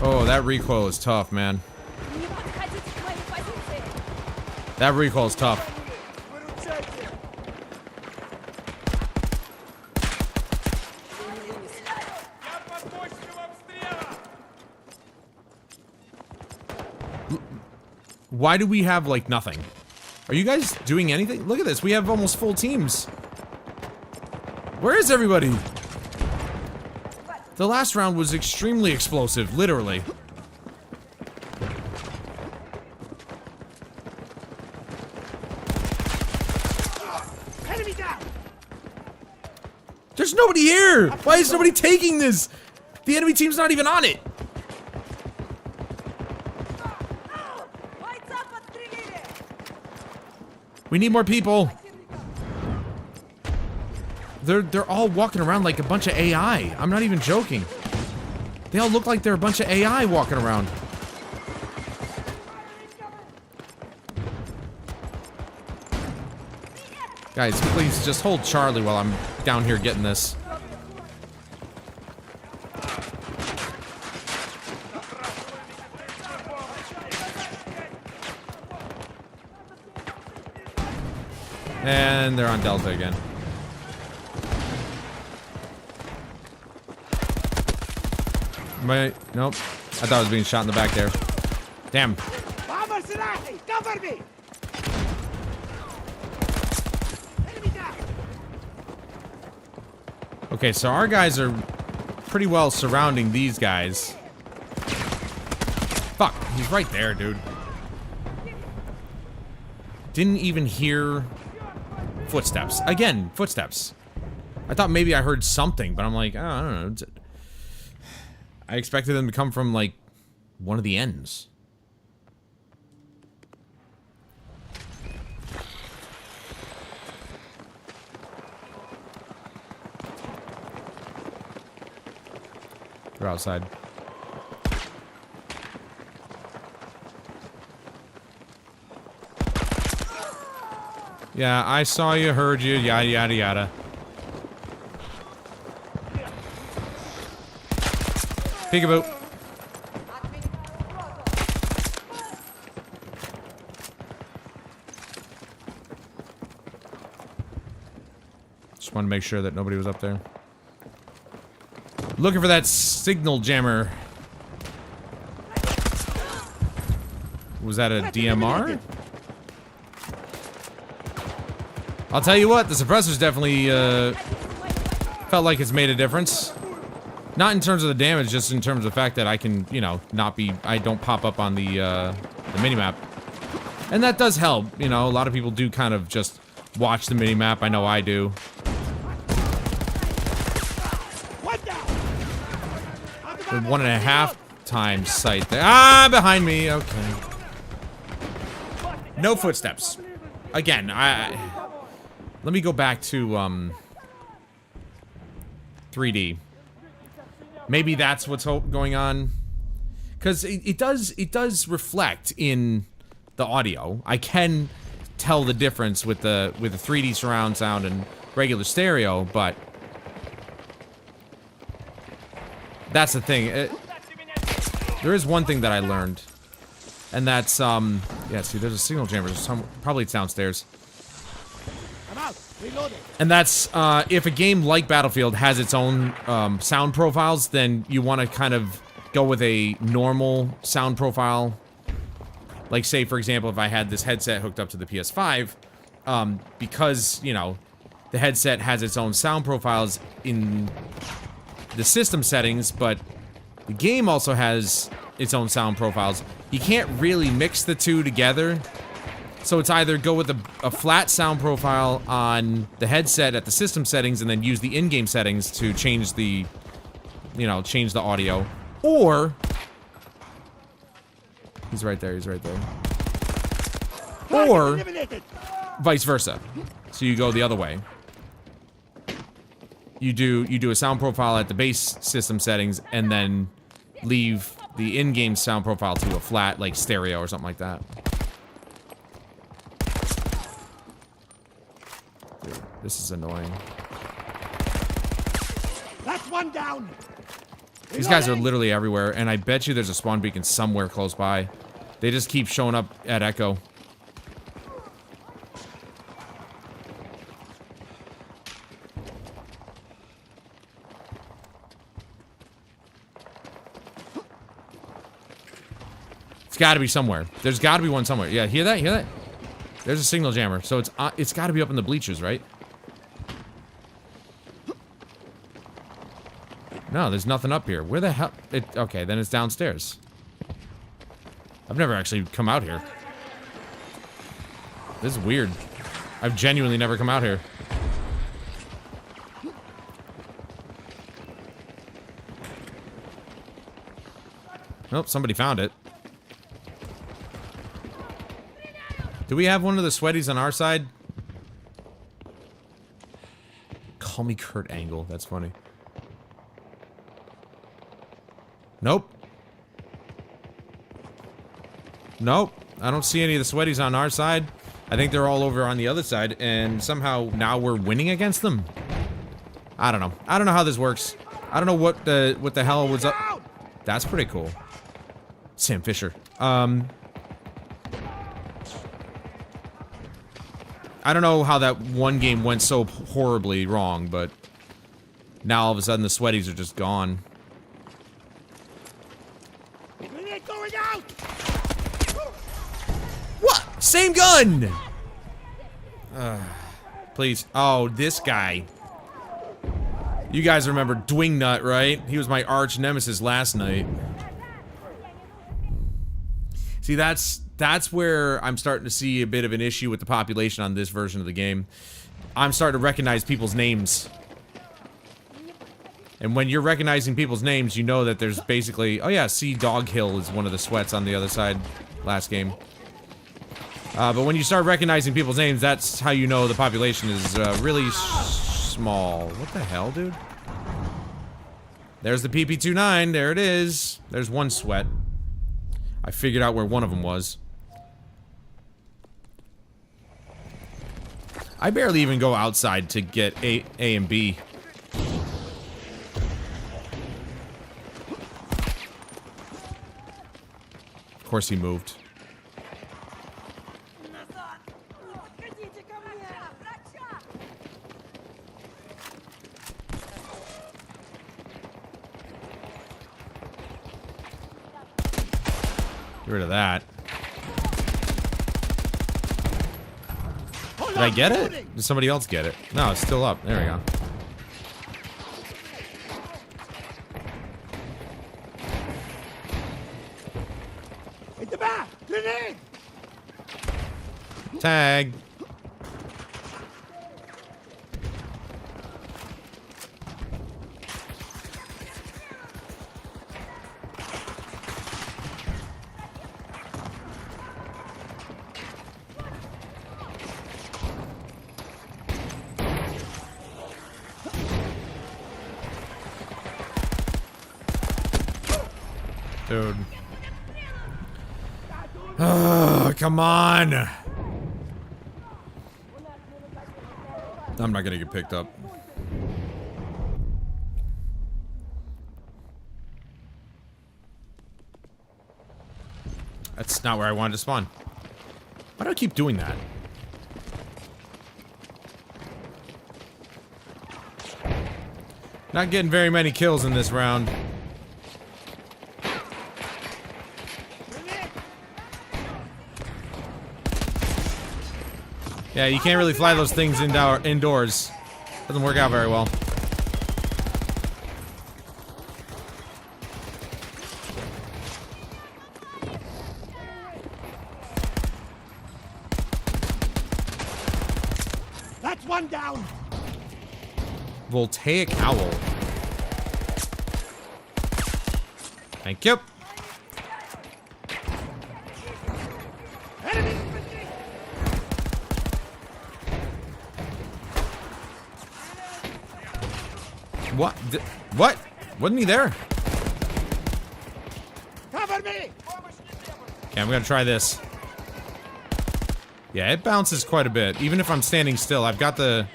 [SPEAKER 2] Oh, that recoil is tough, man.
[SPEAKER 4] Не подходите к моей позиции.
[SPEAKER 2] That recoil is tough. Why do we have, like, nothing? Are you guys doing anything? Look at this. We have almost full teams. Where is everybody? The last round was extremely explosive, literally.
[SPEAKER 3] Enemy down!
[SPEAKER 2] There's nobody here! Why is nobody taking this? The enemy team's not even on it.
[SPEAKER 4] Бойца подстрелили.
[SPEAKER 2] We need more people. They're all walking around like a bunch of AI. I'm not even joking. They all look like they're a bunch of AI walking around. Guys, please just hold Charlie while I'm down here getting this. And they're on Delta again. Nope. I thought I was being shot in the back there. Damn.
[SPEAKER 3] Bomber Sirahi! Cover me! Enemy down!
[SPEAKER 2] Okay, so our guys are pretty well surrounding these guys. Fuck, he's right there, dude. Didn't even hear footsteps. Again, footsteps. I thought maybe I heard something, but I'm like, oh, I don't know. I expected them to come from, like, one of the ends. They're outside. Yeah, I saw you, heard you, yada, yada, yada. Peekaboo. Just wanted to make sure that nobody was up there. Looking for that signal jammer. Was that a DMR? I'll tell you what, the suppressor's definitely felt like it's made a difference. Not in terms of the damage, just in terms of the fact that I can, you know, I don't pop up on the minimap. And that does help, you know, a lot of people do kind of just watch the minimap, I know I do. The 1.5 times sight there. Ah, behind me, okay. No footsteps. Again, let me go back to, 3D. Maybe that's what's going on. Because it does reflect in the audio. I can tell the difference with the 3D surround sound and regular stereo, but that's the thing. There is one thing that I learned, and that's yeah. See, there's a signal jammer. Probably it's downstairs. And that's if a game like Battlefield has its own sound profiles, then you want to kind of go with a normal sound profile. Like, say, for example, if I had this headset hooked up to the PS5, because, you know, the headset has its own sound profiles in the system settings, but the game also has its own sound profiles. You can't really mix the two together. So it's either go with a flat sound profile on the headset at the system settings and then use the in-game settings to change the, you know, change the audio. Or... He's right there, he's right there. Or vice versa. So you go the other way. You do a sound profile at the base system settings and then leave the in-game sound profile to a flat, like stereo or something like that. Dude, this is annoying.
[SPEAKER 3] That's one down.
[SPEAKER 2] These guys are literally everywhere, and I bet you there's a spawn beacon somewhere close by. They just keep showing up at Echo. It's gotta be somewhere. There's gotta be one somewhere. Yeah, hear that? Hear that? There's a signal jammer. So it's gotta be up in the bleachers, right? No, there's nothing up here. Where the hell? Okay, then it's downstairs. I've never actually come out here. This is weird. I've genuinely never come out here. Nope, somebody found it. Do we have one of the sweaties on our side? Call me Kurt Angle. That's funny. Nope. Nope. I don't see any of the sweaties on our side. I think they're all over on the other side, and somehow now we're winning against them. I don't know. I don't know how this works. I don't know what the hell was up. That's pretty cool. Sam Fisher. I don't know how that one game went so horribly wrong, but now all of a sudden the sweaties are just gone.
[SPEAKER 3] Going out.
[SPEAKER 2] What? Same gun! Please. Oh, this guy. You guys remember Dwingnut, right? He was my arch nemesis last night. See, that's where I'm starting to see a bit of an issue with the population on this version of the game. I'm starting to recognize people's names. And when you're recognizing people's names, you know that there's basically... Oh yeah, see, Dog Hill is one of the sweats on the other side last game. But when you start recognizing people's names, that's how you know the population is really small. What the hell, dude? There's the PP-29. There it is. There's one sweat. I figured out where one of them was. I barely even go outside to get A and B. Of course he moved. Get rid of that. Did I get it? Did somebody else get it? No, it's still up. There we go.
[SPEAKER 3] In the back! Grenade!
[SPEAKER 2] Tag. Dude. Oh, come on. I'm not gonna get picked up. That's not where I wanted to spawn. Why do I keep doing that? Not getting very many kills in this round. Yeah, you can't really fly those things indoors. Doesn't work out very well.
[SPEAKER 3] That's one down!
[SPEAKER 2] Voltaic owl. Thank you.
[SPEAKER 3] Enemy!
[SPEAKER 2] What? What? Wasn't he there?
[SPEAKER 3] Cover me!
[SPEAKER 2] Okay, I'm gonna try this. Yeah, it bounces quite a bit. Even if I'm standing still, I've got the...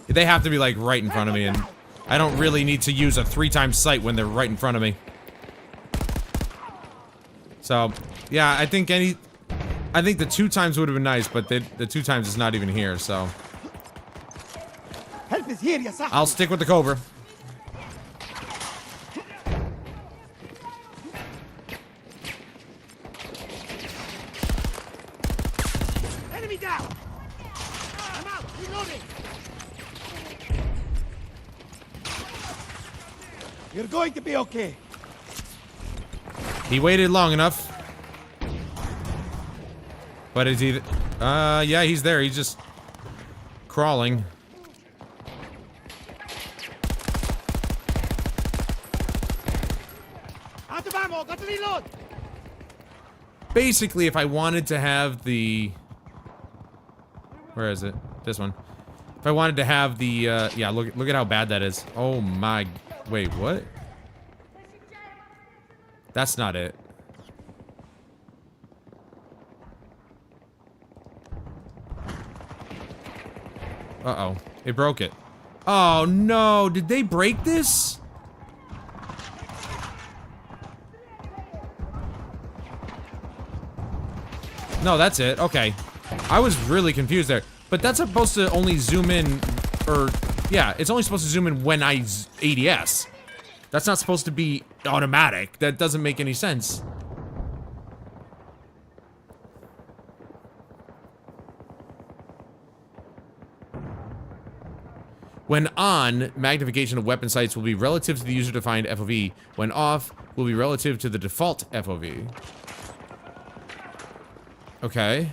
[SPEAKER 2] They have to be, like, right in front of me, and I don't really need to use a 3-time sight when they're right in front of me. So, yeah, I think the 2 times would have been nice, but the 2 times is not even here, so...
[SPEAKER 3] Help is here, yes, sir.
[SPEAKER 2] I'll stick with the Cobra.
[SPEAKER 3] Enemy down! I'm out! Reloading! You're going to be okay.
[SPEAKER 2] He waited long enough. But is he... yeah, he's there. He's just... crawling.
[SPEAKER 3] Out of ammo! Got to reload!
[SPEAKER 2] Basically, if I wanted to have the... Where is it? This one. If I wanted to have the, yeah, look at how bad that is. Oh my... Wait, what? That's not it. Uh-oh. It broke it. Oh, no. Did they break this? No, that's it. Okay. I was really confused there. But that's supposed to only zoom in, or... Yeah, it's only supposed to zoom in when I ADS. That's not supposed to be automatic. That doesn't make any sense. When on, magnification of weapon sights will be relative to the user-defined FOV. When off, will be relative to the default FOV. Okay.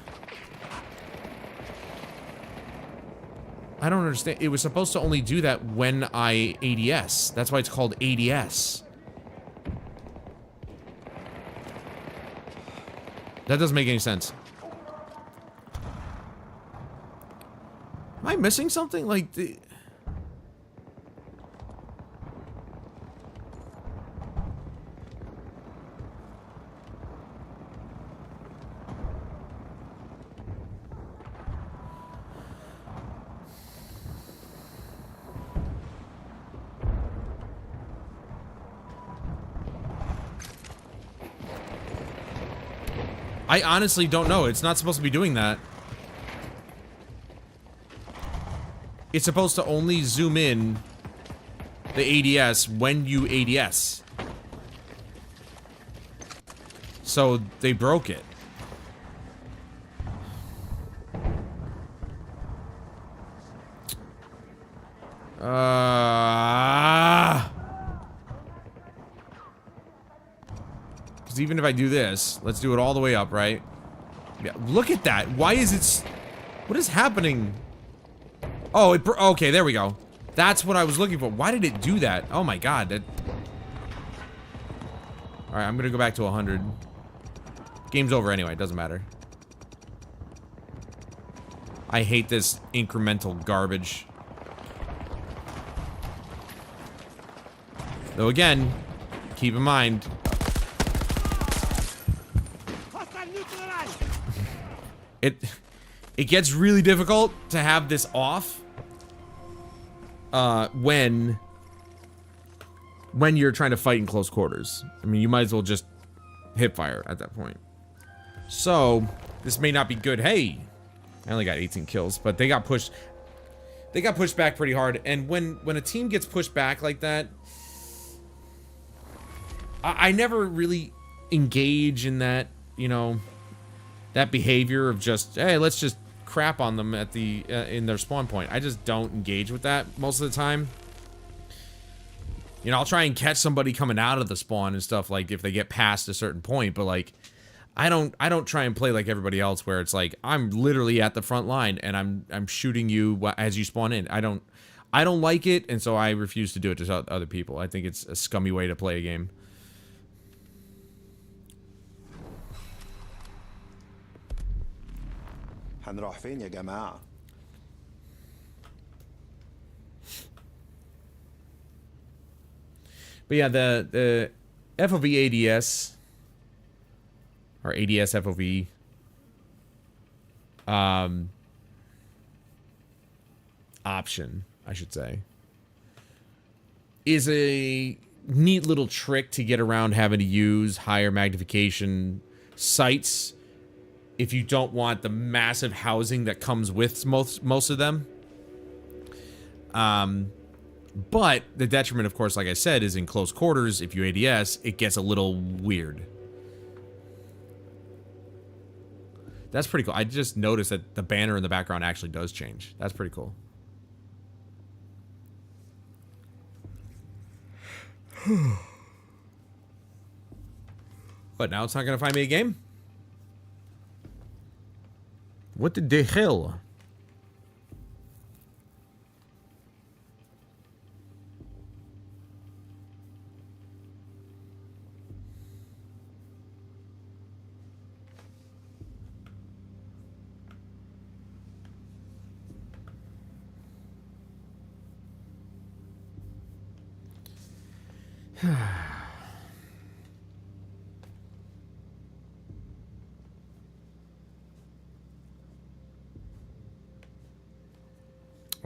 [SPEAKER 2] I don't understand. It was supposed to only do that when I ADS. That's why it's called ADS. That doesn't make any sense. Am I missing something? Like the... I honestly don't know. It's not supposed to be doing that. It's supposed to only zoom in the ADS when you ADS. So they broke it. Because even if I do this, let's do it all the way up, right? Yeah, look at that. Why is it... What is happening? Oh, okay, there we go. That's what I was looking for. Why did it do that? Oh my god. Alright, I'm gonna go back to 100. Game's over anyway, it doesn't matter. I hate this incremental garbage. Though again, keep in mind... It gets really difficult to have this off when you're trying to fight in close quarters. I mean, you might as well just hip fire at that point. So, this may not be good. Hey, I only got 18 kills, but they got pushed back pretty hard. And when a team gets pushed back like that, I never really engage in that, you know, that behavior of just, hey, let's just crap on them at the in their spawn point. I just don't engage with that most of the time. You know, I'll try and catch somebody coming out of the spawn and stuff, like if they get past a certain point, but like I don't try and play like everybody else where it's like I'm literally at the front line and I'm shooting you as you spawn in. I don't like it, and so I refuse to do it to other people. I think it's a scummy way to play a game.
[SPEAKER 5] هنروح فين يا جماعة؟
[SPEAKER 2] But yeah, the FOV ADS or ADS FOV option, I should say, is a neat little trick to get around having to use higher magnification sights if you don't want the massive housing that comes with most of them. But the detriment, of course, like I said, is in close quarters. If you ADS, it gets a little weird. That's pretty cool. I just noticed that the banner in the background actually does change. That's pretty cool. But now it's not going to find me a game? What the hell?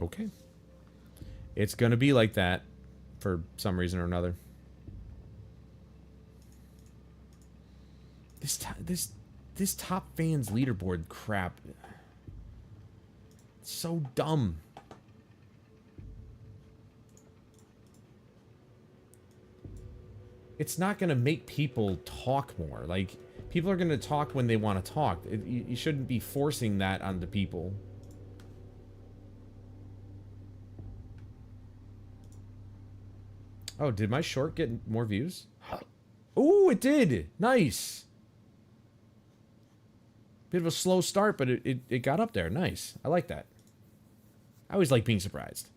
[SPEAKER 2] Okay. It's gonna be like that for some reason or another. This top fans leaderboard crap. It's so dumb. It's not gonna make people talk more. Like, people are gonna talk when they want to talk. You shouldn't be forcing that onto people. Oh, did my short get more views? Oh, it did. Nice. Bit of a slow start, but it got up there. Nice. I like that. I always like being surprised.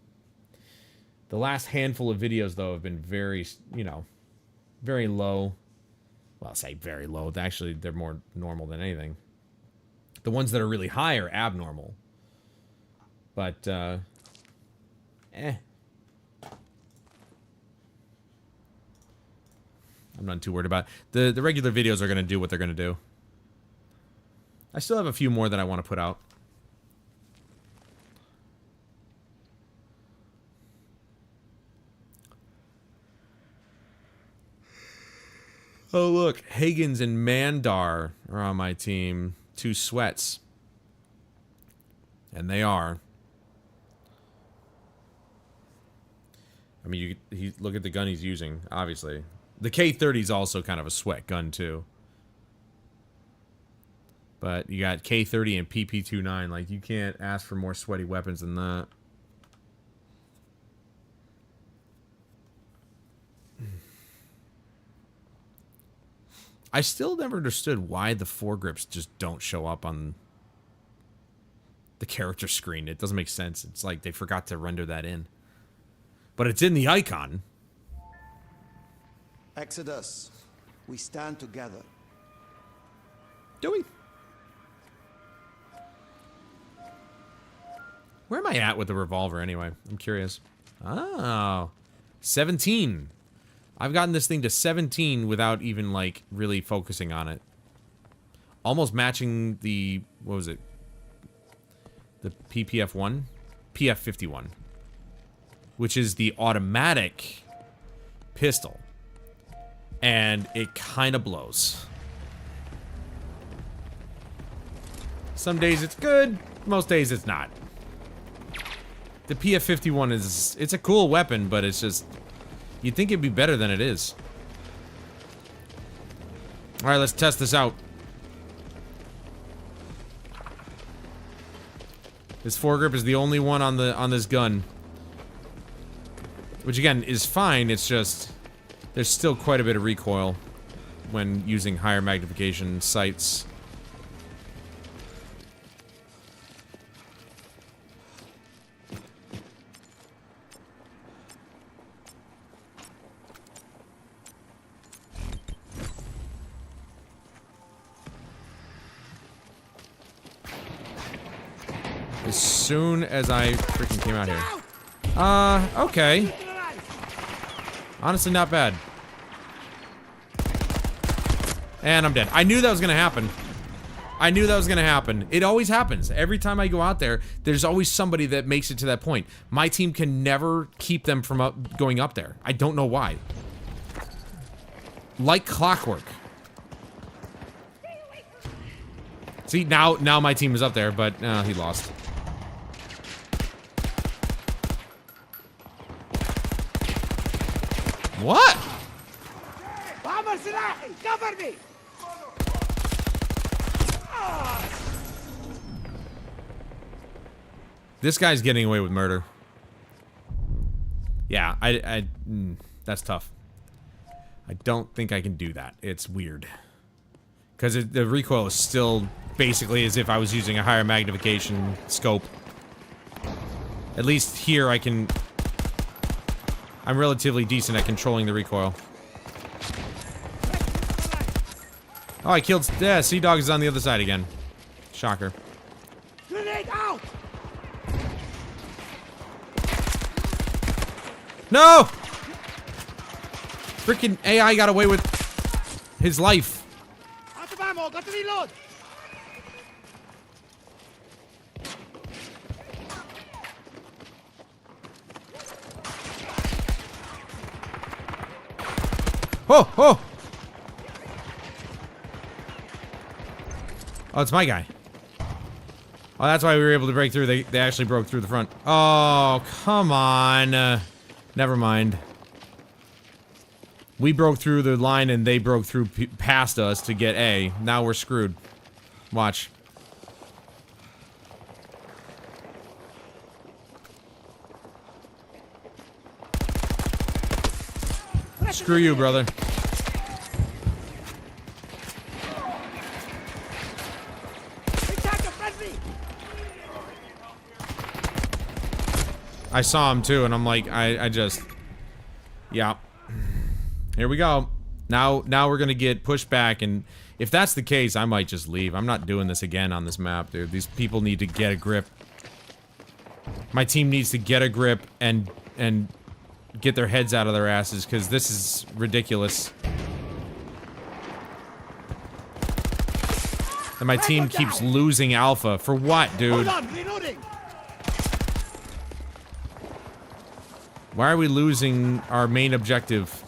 [SPEAKER 2] The last handful of videos, though, have been very, you know, very low. Well, I'll say very low. Actually, they're more normal than anything. The ones that are really high are abnormal. But, I'm not too worried about it. The regular videos are going to do what they're going to do. I still have a few more that I want to put out. Oh, look. Higgins and Mandar are on my team. 2 sweats. And they are. I mean, look at the gun he's using, obviously. The K-30 is also kind of a sweat gun, too. But you got K30 and PP29. Like, you can't ask for more sweaty weapons than that. I still never understood why the foregrips just don't show up on the character screen. It doesn't make sense. It's like they forgot to render that in. But it's in the icon.
[SPEAKER 5] Exodus. We stand together.
[SPEAKER 2] Do we? Where am I at with the revolver anyway? I'm curious. Oh. 17. I've gotten this thing to 17 without even, like, really focusing on it. Almost matching the... What was it? The PPF-1? PF-51. Which is the automatic pistol. And it kind of blows. Some days it's good. Most days it's not. The PF-51 is... It's a cool weapon, but it's just... You'd think it'd be better than it is. Alright, let's test this out. This foregrip is the only one on this gun. Which again is fine, it's just there's still quite a bit of recoil when using higher magnification sights. As soon as I freaking came out here. Okay. Honestly, not bad. And I'm dead. I knew that was gonna happen. I knew that was gonna happen. It always happens. Every time I go out there, there's always somebody that makes it to that point. My team can never keep them from going up there. I don't know why. Like clockwork. See, now my team is up there, but he lost. What?
[SPEAKER 3] Cover me!
[SPEAKER 2] This guy's getting away with murder. Yeah, that's tough. I don't think I can do that. It's weird. Because the recoil is still basically as if I was using a higher magnification scope. At least here I can... I'm relatively decent at controlling the recoil. Oh, I killed... Yeah, Sea Dog is on the other side again. Shocker.
[SPEAKER 3] Grenade out!
[SPEAKER 2] No! Freaking AI got away with his life.
[SPEAKER 3] Out of ammo, got to reload!
[SPEAKER 2] Oh, oh! Oh, it's my guy. Oh, that's why we were able to break through. They actually broke through the front. Oh, come on. Never mind. We broke through the line and they broke through past us to get A. Now we're screwed. Watch. Screw you, brother. I saw him too, and I'm like, I just... Yeah. Here we go. Now we're gonna get pushed back, and if that's the case, I might just leave. I'm not doing this again on this map, dude. These people need to get a grip. My team needs to get a grip and get their heads out of their asses, because this is ridiculous. And my team keeps losing alpha. For what, dude?
[SPEAKER 3] Hold on, reloading!
[SPEAKER 2] Why are we losing our main objective?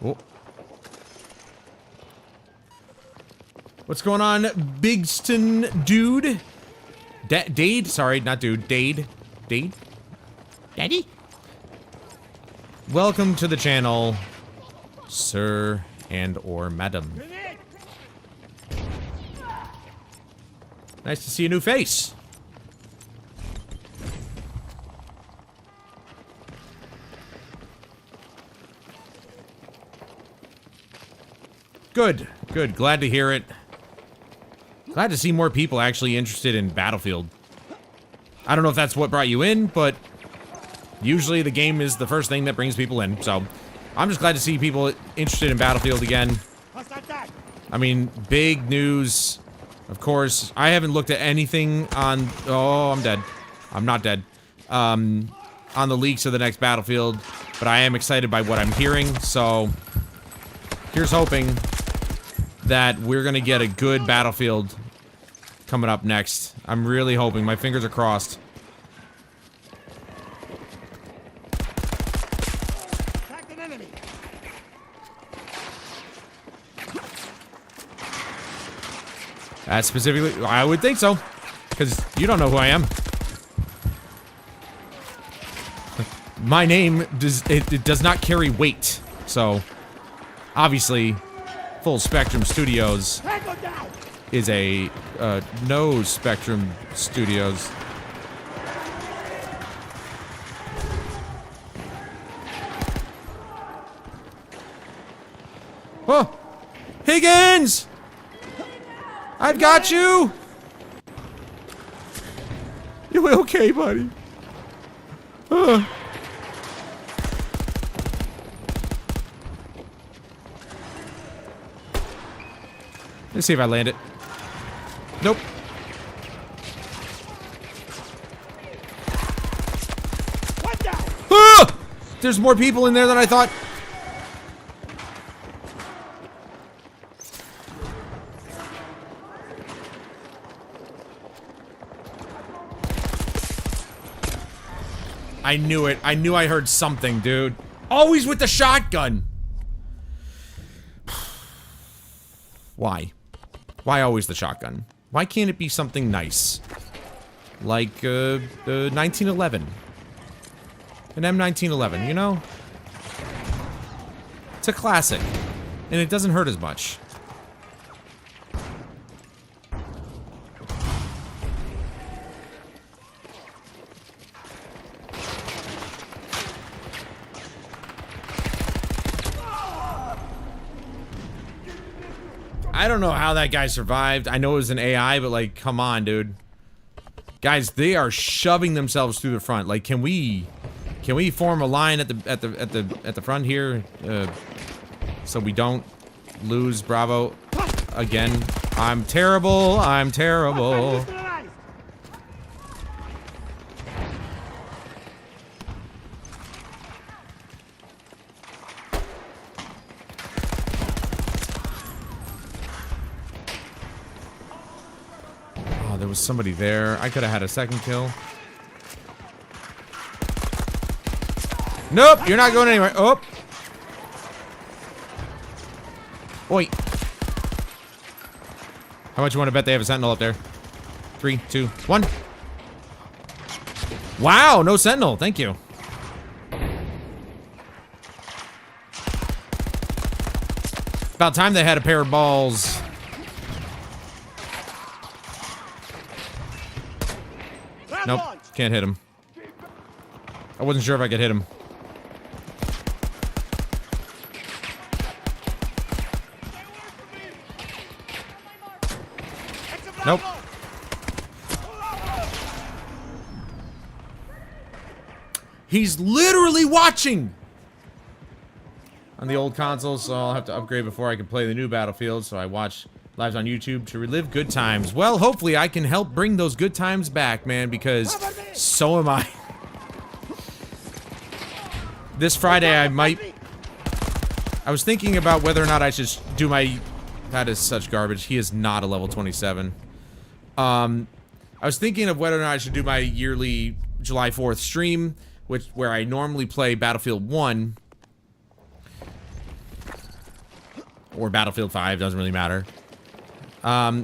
[SPEAKER 2] Oh. What's going on, Bigston dude? Dade? Sorry, not dude. Dade? Dade? Daddy? Welcome to the channel, sir and or madam.
[SPEAKER 3] Grenade!
[SPEAKER 2] Nice to see a new face. Good, good. Glad to hear it. Glad to see more people actually interested in Battlefield. I don't know if that's what brought you in, but usually the game is the first thing that brings people in, so I'm just glad to see people interested in Battlefield again.
[SPEAKER 3] Hostile tag!
[SPEAKER 2] I mean, big news. Of course, I haven't looked at anything on... Oh, I'm dead. I'm not dead. On the leaks of the next Battlefield, but I am excited by what I'm hearing, so here's hoping that we're gonna get a good Battlefield coming up next. I'm really hoping. My fingers are crossed.
[SPEAKER 3] Attacked an enemy!
[SPEAKER 2] That specifically, I would think so, because you don't know who I am. My name it does not carry weight, so obviously, Full Spectrum Studios
[SPEAKER 3] Tango down!
[SPEAKER 2] is a no Spectrum Studios. Oh, Higgins! I've got you! You okay, buddy? Let's see if I land it. Nope.
[SPEAKER 3] One down!
[SPEAKER 2] Ah! There's more people in there than I thought. I knew it. I knew I heard something, dude. Always with the shotgun. Why? Why always the shotgun? Why can't it be something nice? Like, 1911. An M1911, you know? It's a classic. And it doesn't hurt as much. I don't know how that guy survived. I know it was an AI, but like, come on, dude. Guys, they are shoving themselves through the front. Like, can we form a line at the front here, so we don't lose Bravo again? I'm terrible. I'm terrible. There was somebody there. I could have had a second kill. Nope, you're not going anywhere. Oh. Oi. How much you want to bet they have a sentinel up there? 3, 2, 1. Wow, no sentinel. Thank you. About time they had a pair of balls. Nope, can't hit him. I wasn't sure if I could hit him. Nope. He's literally watching! On the old console, so I'll have to upgrade before I can play the new Battlefield, so I watch lives on YouTube to relive good times. Well, hopefully I can help bring those good times back, man, because so am I. This Friday I was thinking about whether or not I should do my... That is such garbage. He is not a level 27. I was thinking of whether or not I should do my yearly July 4th stream, where I normally play Battlefield 1. Or Battlefield 5, doesn't really matter.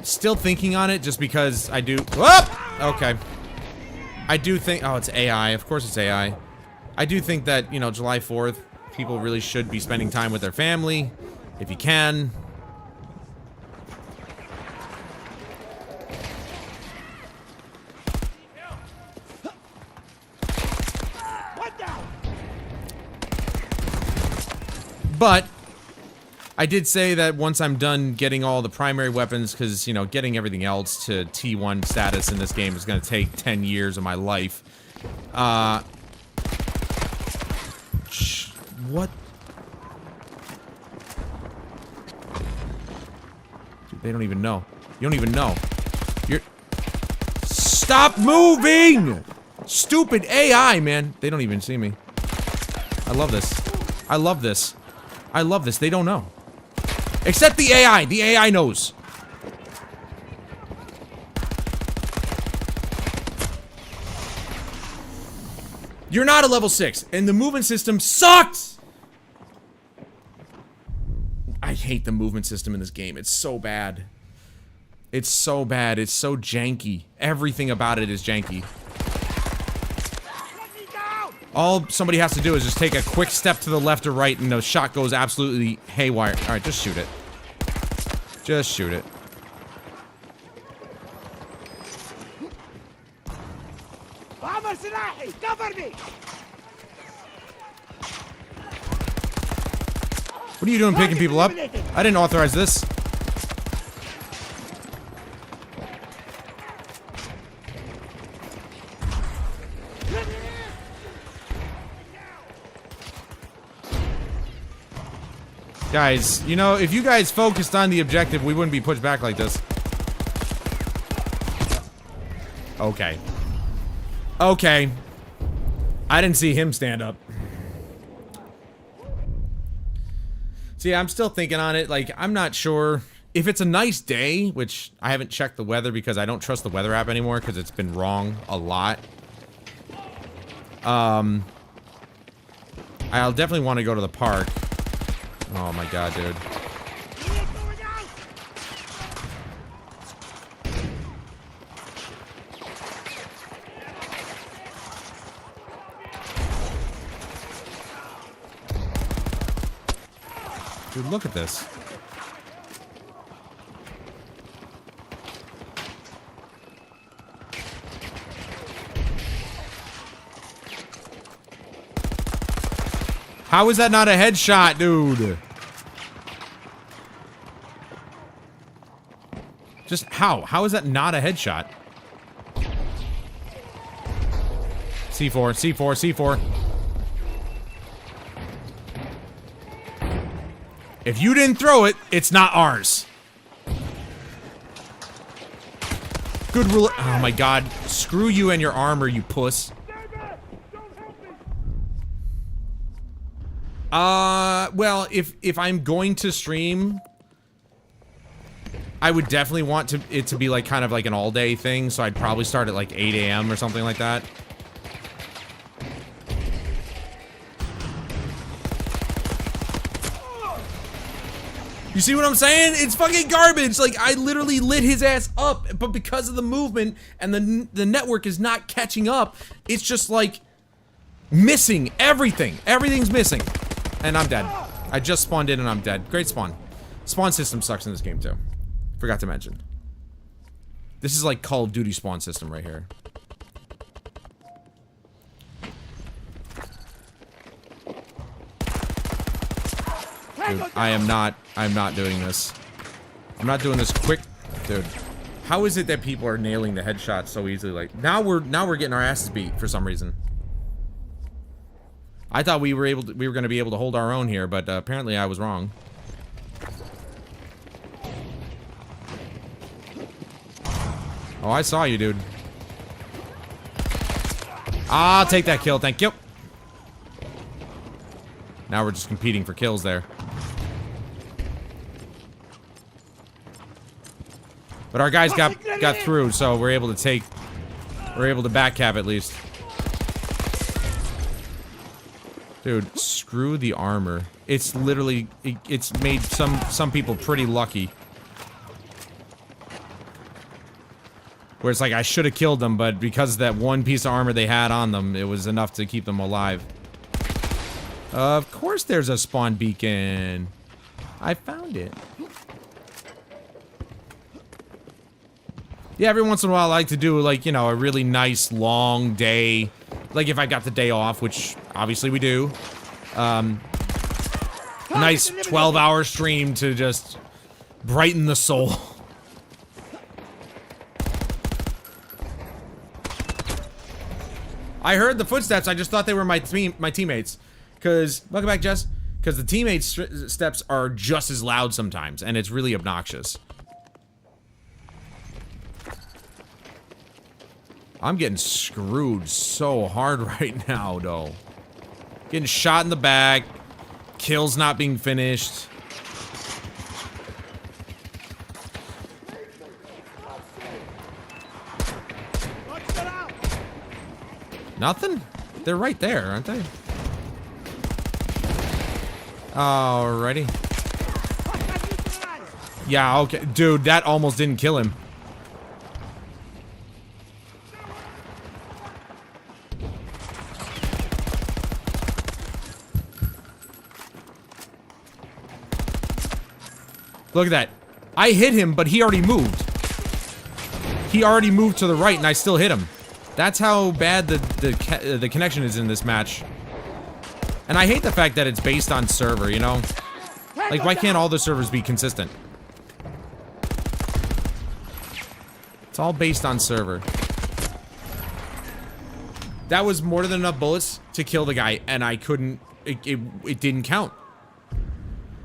[SPEAKER 2] Still thinking on it just because I do. Whoop! Okay. I do think. Oh, it's AI. Of course, it's AI. I do think that, you know, July 4th, people really should be spending time with their family, if you can. But I did say that once I'm done getting all the primary weapons, because, you know, getting everything else to T1 status in this game is going to take 10 years of my life. What? Dude, they don't even know. You don't even know. You're... Stop moving! Stupid AI, man. They don't even see me. I love this. I love this. I love this. They don't know. Except the AI. The AI knows. You're not a level 6, and the movement system sucks! I hate the movement system in this game. It's so bad. It's so bad. It's so janky. Everything about it is janky. All somebody has to do is just take a quick step to the left or right, and the shot goes absolutely haywire. Alright, just shoot it. Just shoot it. What are you doing picking people up? I didn't authorize this. Guys, you know, if you guys focused on the objective, we wouldn't be pushed back like this. Okay. Okay. I didn't see him stand up. See, I'm still thinking on it. Like, I'm not sure. If it's a nice day, which I haven't checked the weather because I don't trust the weather app anymore because it's been wrong a lot. I'll definitely want to go to the park. Oh my god, dude. Dude, look at this. How is that not a headshot, dude? Just how? How is that not a headshot? C4, C4, C4. If you didn't throw it, it's not ours. Good rule. Oh my god. Screw you and your armor, you puss. Well, if I'm going to stream, I would definitely want it to be like kind of like an all-day thing, so I'd probably start at like 8 AM or something like that. You see what I'm saying? It's fucking garbage. Like, I literally lit his ass up, but because of the movement and the network is not catching up, it's just like missing everything. Everything's missing. And I'm dead. I just spawned in and I'm dead. Great spawn. Spawn system sucks in this game too. Forgot to mention. This is like Call of Duty spawn system right here. Dude, I'm not doing this. I'm not doing this quick. Dude, how is it that people are nailing the headshots so easily? Like, now we're getting our asses beat for some reason. I thought we were going to be able to hold our own here, but apparently I was wrong. Oh, I saw you, dude. I'll take that kill, thank you. Now we're just competing for kills there. But our guys got through, so we're able to back cab at least. Dude, screw the armor. It's literally, it's made some people pretty lucky. Where it's like, I should have killed them, but because of that one piece of armor they had on them, it was enough to keep them alive. Of course there's a spawn beacon. I found it. Yeah, every once in a while I like to do, like, you know, a really nice long day. Like if I got the day off, which obviously we do. A nice 12-hour stream to just brighten the soul. I heard the footsteps. I just thought they were my teammates. Cause welcome back, Jess. Cause the teammates' steps are just as loud sometimes, and it's really obnoxious. I'm getting screwed so hard right now, though. Getting shot in the back. Kills not being finished. Nothing? They're right there, aren't they? Alrighty. Yeah, okay. Dude, that almost didn't kill him. Look at that. I hit him, but he already moved. He already moved to the right, and I still hit him. That's how bad the connection is in this match. And I hate the fact that it's based on server, you know? Like, why can't all the servers be consistent? It's all based on server. That was more than enough bullets to kill the guy, and I couldn't... It didn't count.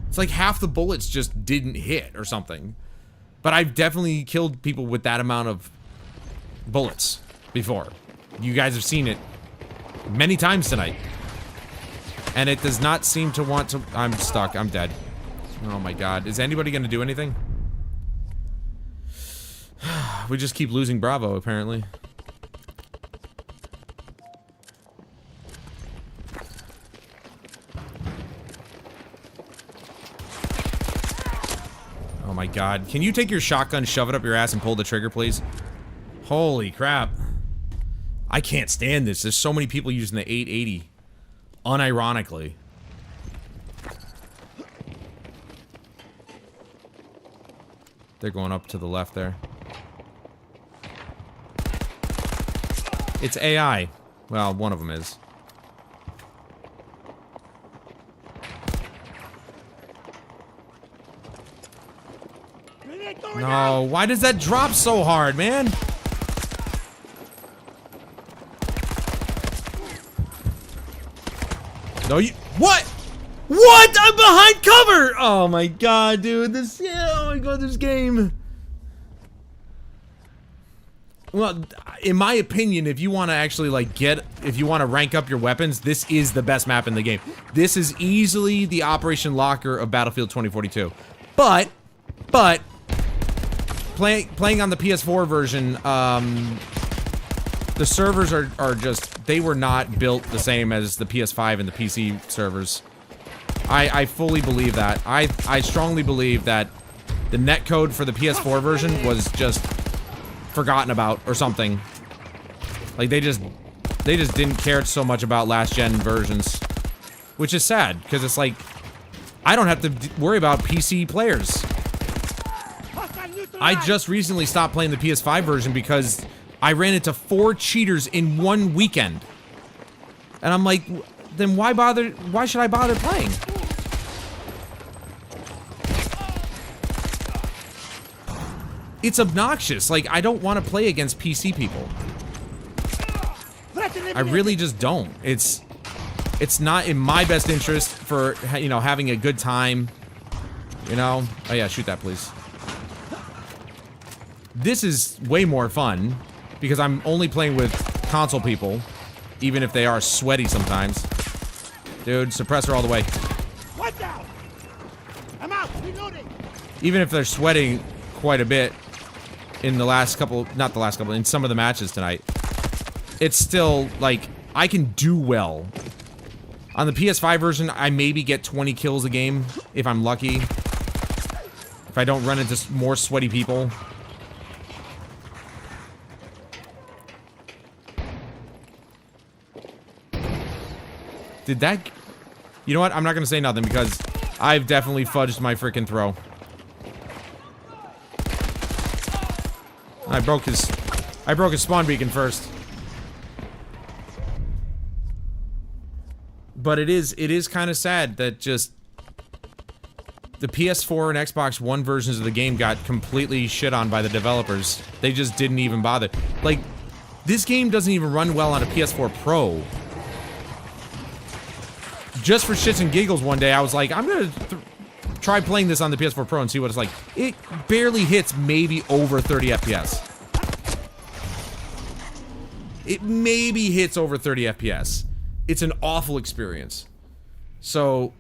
[SPEAKER 2] It's like half the bullets just didn't hit or something. But I've definitely killed people with that amount of bullets before. You guys have seen it many times tonight. And it does not seem to want to... I'm stuck. I'm dead. Oh my god. Is anybody gonna do anything? We just keep losing Bravo, apparently. Oh my god. Can you take your shotgun, shove it up your ass, and pull the trigger, please? Holy crap. I can't stand this. There's so many people using the 880. Unironically. They're going up to the left there. It's AI. Well, one of them is. No, why does that drop so hard, man? No, you... What? What? I'm behind cover! Oh my god, dude. This... Oh my god, this game. Well, in my opinion, if you want to actually, like, if you want to rank up your weapons, this is the best map in the game. This is easily the Operation Locker of Battlefield 2042. But... Playing on the PS4 version, the servers are just, they were not built the same as the PS5 and the PC servers. I fully believe that. I strongly believe that the netcode for the PS4 version was just forgotten about or something. Like they just didn't care so much about last gen versions, which is sad because it's like I don't have to worry about PC players. I just recently stopped playing the PS5 version because I ran into 4 cheaters in one weekend. And I'm like, then why bother? Why should I bother playing? It's obnoxious. Like, I don't want to play against PC people. I really just don't. It's not in my best interest for, you know, having a good time. You know? Oh yeah, shoot that, please. This is way more fun because I'm only playing with console people, even if they are sweaty sometimes. Dude, suppressor all the way.
[SPEAKER 3] What now? I'm out. Reloading.
[SPEAKER 2] Even if they're sweating quite a bit in the last couple, not the last couple, in some of the matches tonight, it's still like I can do well. On the PS5 version, I maybe get 20 kills a game if I'm lucky. If I don't run into more sweaty people. Did that... You know what? I'm not gonna say nothing because I've definitely fudged my freaking throw. I broke his spawn beacon first. But it is kind of sad that just the PS4 and Xbox One versions of the game got completely shit on by the developers. They just didn't even bother. Like, this game doesn't even run well on a PS4 Pro. Just for shits and giggles one day, I was like, I'm gonna try playing this on the PS4 Pro and see what it's like. It barely hits maybe over 30 FPS. It maybe hits over 30 FPS. It's an awful experience. So,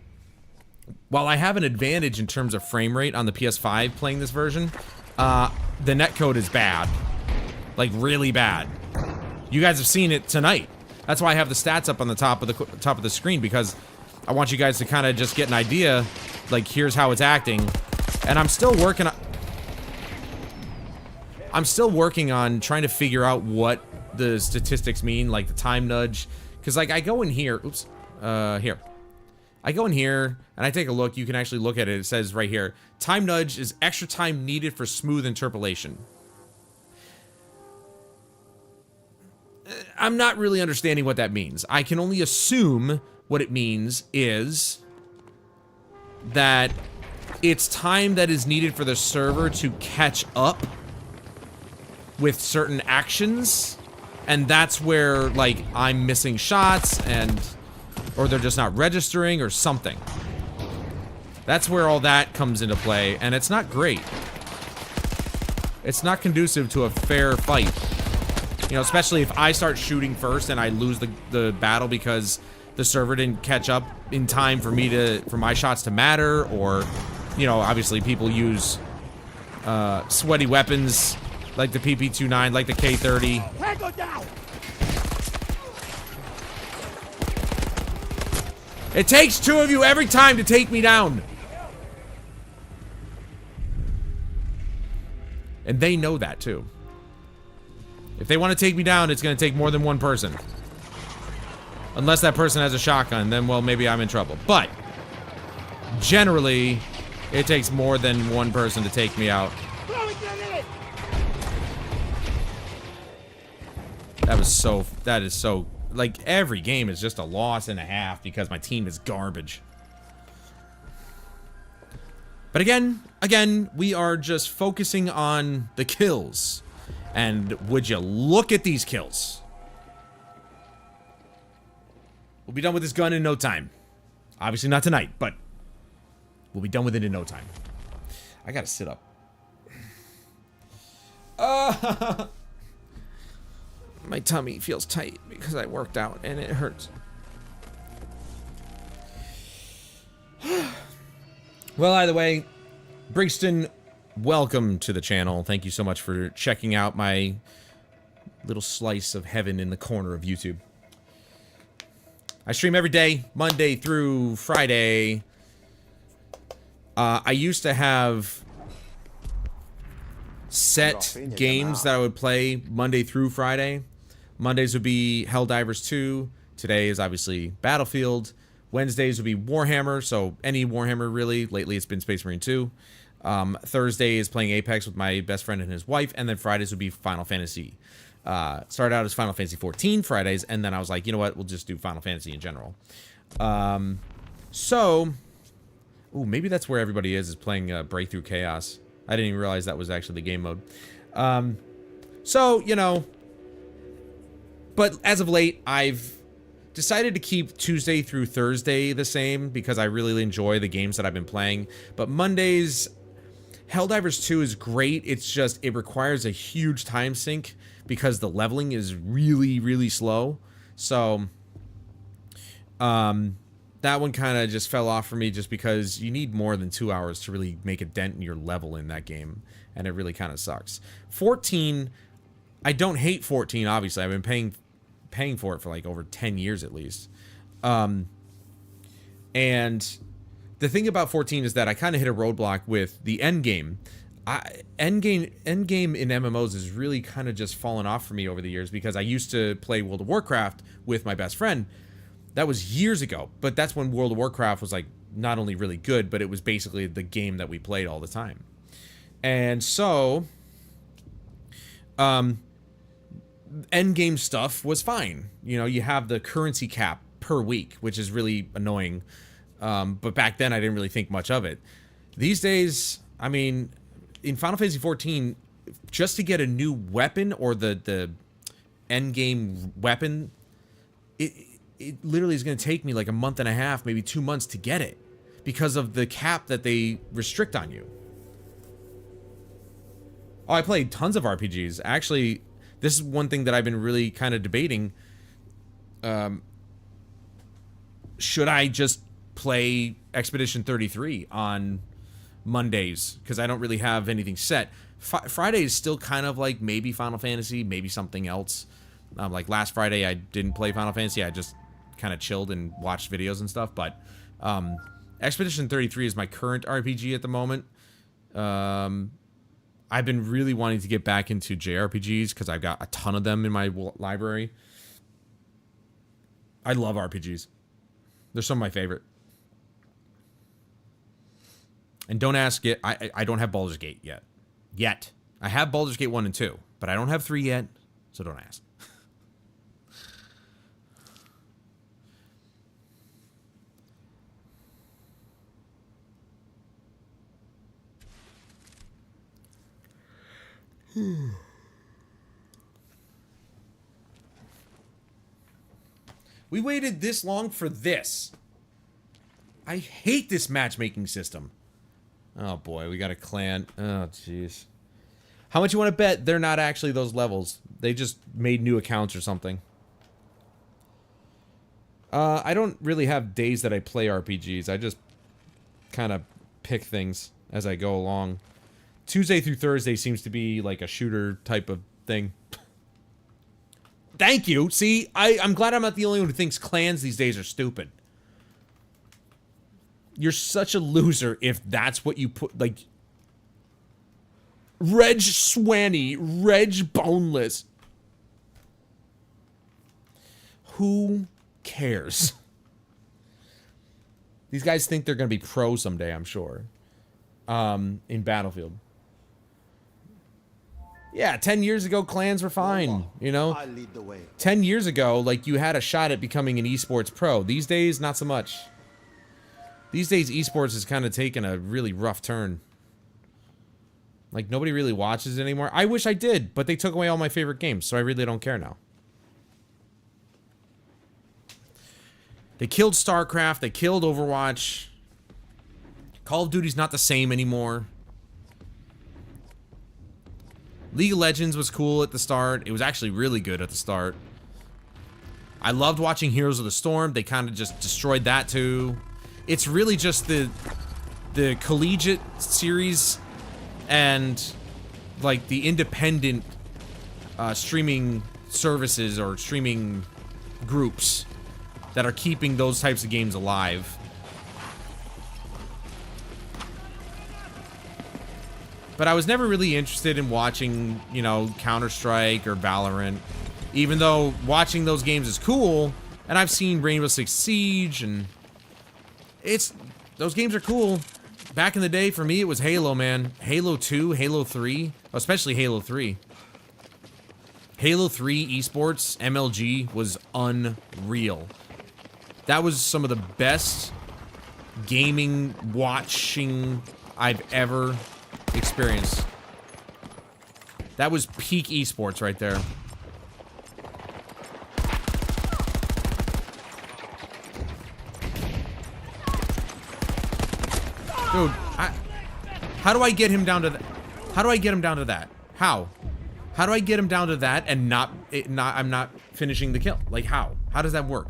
[SPEAKER 2] while I have an advantage in terms of frame rate on the PS5 playing this version, the netcode is bad. Like, really bad. You guys have seen it tonight. That's why I have the stats up on the top of the screen, because I want you guys to kind of just get an idea, like, here's how it's acting. And I'm still working on trying to figure out what the statistics mean, like the time nudge. Because, like, I go in here, oops, here. I go in here, and I take a look. You can actually look at it. It says right here, time nudge is extra time needed for smooth interpolation. I'm not really understanding what that means. I can only assume what it means is that it's time that is needed for the server to catch up with certain actions. And that's where, like, I'm missing shots or they're just not registering or something. That's where all that comes into play, and it's not great. It's not conducive to a fair fight. You know, especially if I start shooting first and I lose the battle because the server didn't catch up in time for my shots to matter, or, you know, obviously people use sweaty weapons like the PP-29, like the K-30.
[SPEAKER 3] Tango down!
[SPEAKER 2] It takes two of you every time to take me down. And they know that, too. If they want to take me down, it's going to take more than one person. Unless that person has a shotgun, then, well, maybe I'm in trouble. But, generally, it takes more than one person to take me out. That is so, like, every game is just a loss and a half because my team is garbage. But again, we are just focusing on the kills. And would you look at these kills? We'll be done with this gun in no time. Obviously not tonight, but we'll be done with it in no time. I gotta sit up. My tummy feels tight because I worked out and it hurts. Well, either way, Brixton, welcome to the channel. Thank you so much for checking out my little slice of heaven in the corner of YouTube. I stream every day, Monday through Friday. I used to have set games that I would play Monday through Friday. Mondays would be Helldivers 2. Today is obviously Battlefield. Wednesdays would be Warhammer, so any Warhammer really. Lately it's been Space Marine 2. Thursday is playing Apex with my best friend and his wife, and then Fridays would be Final Fantasy. Started out as Final Fantasy 14 Fridays, and then I was like, you know what, we'll just do Final Fantasy in general. Ooh, maybe that's where everybody is playing Breakthrough Chaos. I didn't even realize that was actually the game mode. So, you know, but as of late, I've decided to keep Tuesday through Thursday the same because I really enjoy the games that I've been playing. But Mondays, Helldivers 2 is great. It's just, it requires a huge time sink because the leveling is really slow. So, that one kind of just fell off for me just because you need more than 2 hours to really make a dent in your level in that game. And it really kind of sucks. 14, I don't hate 14, obviously. I've been paying for it for like over 10 years at least. And the thing about 14 is that I kind of hit a roadblock with the end game. Endgame in MMOs has really kind of just fallen off for me over the years because I used to play World of Warcraft with my best friend, That was years ago, but that's when World of Warcraft was like not only really good, but it was basically the game that we played all the time. And so, end game stuff was fine. You know, you have the currency cap per week, which is really annoying. But back then I didn't really think much of it. These days, I mean, in Final Fantasy XIV, just to get a new weapon or the end game weapon, it literally is going to take me like a month and a half, maybe 2 months to get it because of the cap that they restrict on you. Oh, I played tons of RPGs. Actually, this is one thing that I've been really kind of debating. Should I just play Expedition 33 on Mondays? Because I don't really have anything set. Friday is still kind of like maybe Final Fantasy, maybe something else. Like last Friday, I didn't play Final Fantasy. I just kind of chilled and watched videos and stuff. But Expedition 33 is my current RPG at the moment. I've been really wanting to get back into JRPGs because I've got a ton of them in my library. I love RPGs. They're some of my favorite. And don't ask it. I don't have Baldur's Gate yet. I have Baldur's Gate 1 and 2, but I don't have 3 yet, so don't ask. We waited this long for this. I hate this matchmaking system. Oh boy, we got a clan. Oh jeez. How much you want to bet they're not actually those levels? They just made new accounts or something. I don't really have days that I play RPGs. I just kind of pick things as I go along. Tuesday through Thursday seems to be like a shooter type of thing. Thank you. See, I'm glad I'm not the only one who thinks clans these days are stupid. You're such a loser if that's what you put, like... Reg Swanny, Reg Boneless. Who cares? These guys think they're going to be pro someday, I'm sure. In Battlefield. Yeah, 10 years ago, clans were fine, you know?
[SPEAKER 5] I lead the way.
[SPEAKER 2] 10 years ago, like, you had a shot at becoming an esports pro. These days, not so much. These days, esports has kind of taken a really rough turn. Like, nobody really watches it anymore. I wish I did, but they took away all my favorite games, so I really don't care now. They killed StarCraft, they killed Overwatch. Call of Duty's not the same anymore. League of Legends was cool at the start. It was actually really good at the start. I loved watching Heroes of the Storm. They kind of just destroyed that too. It's really just the collegiate series and like the independent streaming services or streaming groups that are keeping those types of games alive. But I was never really interested in watching, you know, Counter-Strike or Valorant. Even though watching those games is cool, and I've seen Rainbow Six Siege, and those games are cool. Back in the day, for me, it was Halo, man. Halo 2, Halo 3, especially Halo 3. Halo 3 esports, MLG, was unreal. That was some of the best gaming watching I've ever experienced. That was peak esports right there. Dude, how do I get him down to that? How do I get him down to that? How? How do I get him down to that and I'm not finishing the kill? Like how? How does that work?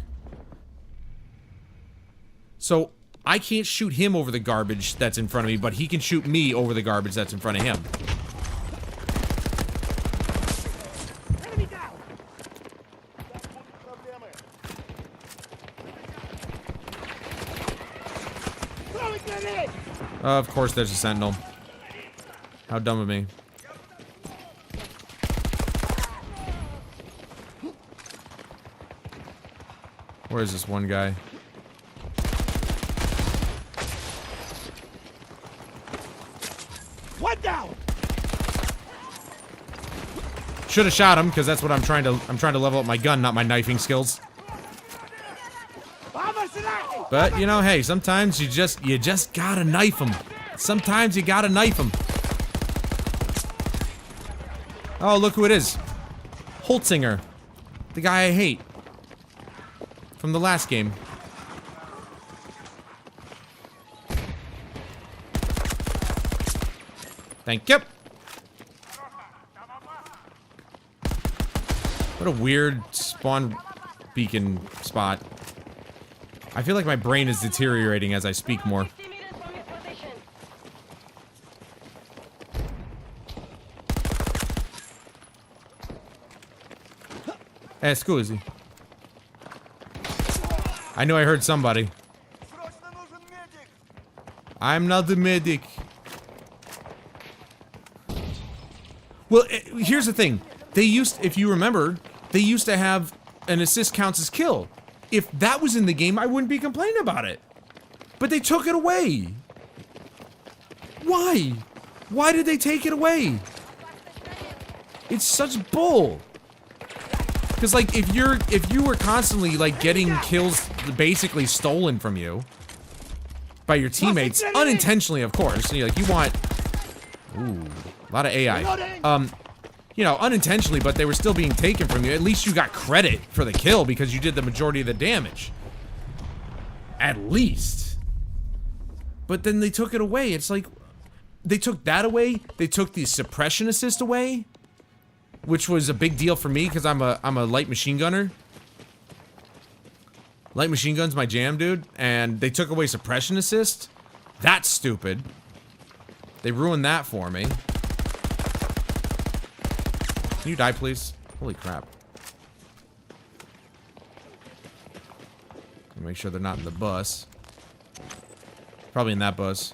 [SPEAKER 2] So I can't shoot him over the garbage that's in front of me, but he can shoot me over the garbage that's in front of him.
[SPEAKER 3] Enemy down. Throwing grenade.
[SPEAKER 2] Of course there's a sentinel. How dumb of me. Where is this one guy?
[SPEAKER 3] One down.
[SPEAKER 2] Should have shot him because that's what I'm trying to level up my gun, not my knifing skills. But you know, hey, sometimes you just gotta knife them. Sometimes you gotta knife them. Oh, look who it is. Holtzinger. The guy I hate. From the last game. Thank you. What a weird spawn beacon spot. I feel like my brain is deteriorating as I speak more. Hey, scusi. I knew I heard somebody. I'm not the medic. Well, here's the thing. They used, if you remember, they used to have an assist counts as kill. If that was in the game, I wouldn't be complaining about it. But they took it away. Why? Why did they take it away? It's such bull. Because like if you were constantly like getting kills basically stolen from you by your teammates, unintentionally of course, and you want ooh, a lot of AI. You know, unintentionally, but they were still being taken from you. At least you got credit for the kill because you did the majority of the damage. At least. But then they took it away. It's like they took that away. They took the suppression assist away, which was a big deal for me because I'm a light machine gunner. Light machine gun's my jam, dude. And they took away suppression assist. That's stupid. They ruined that for me. Can you die, please? Holy crap. Make sure they're not in the bus. Probably in that bus.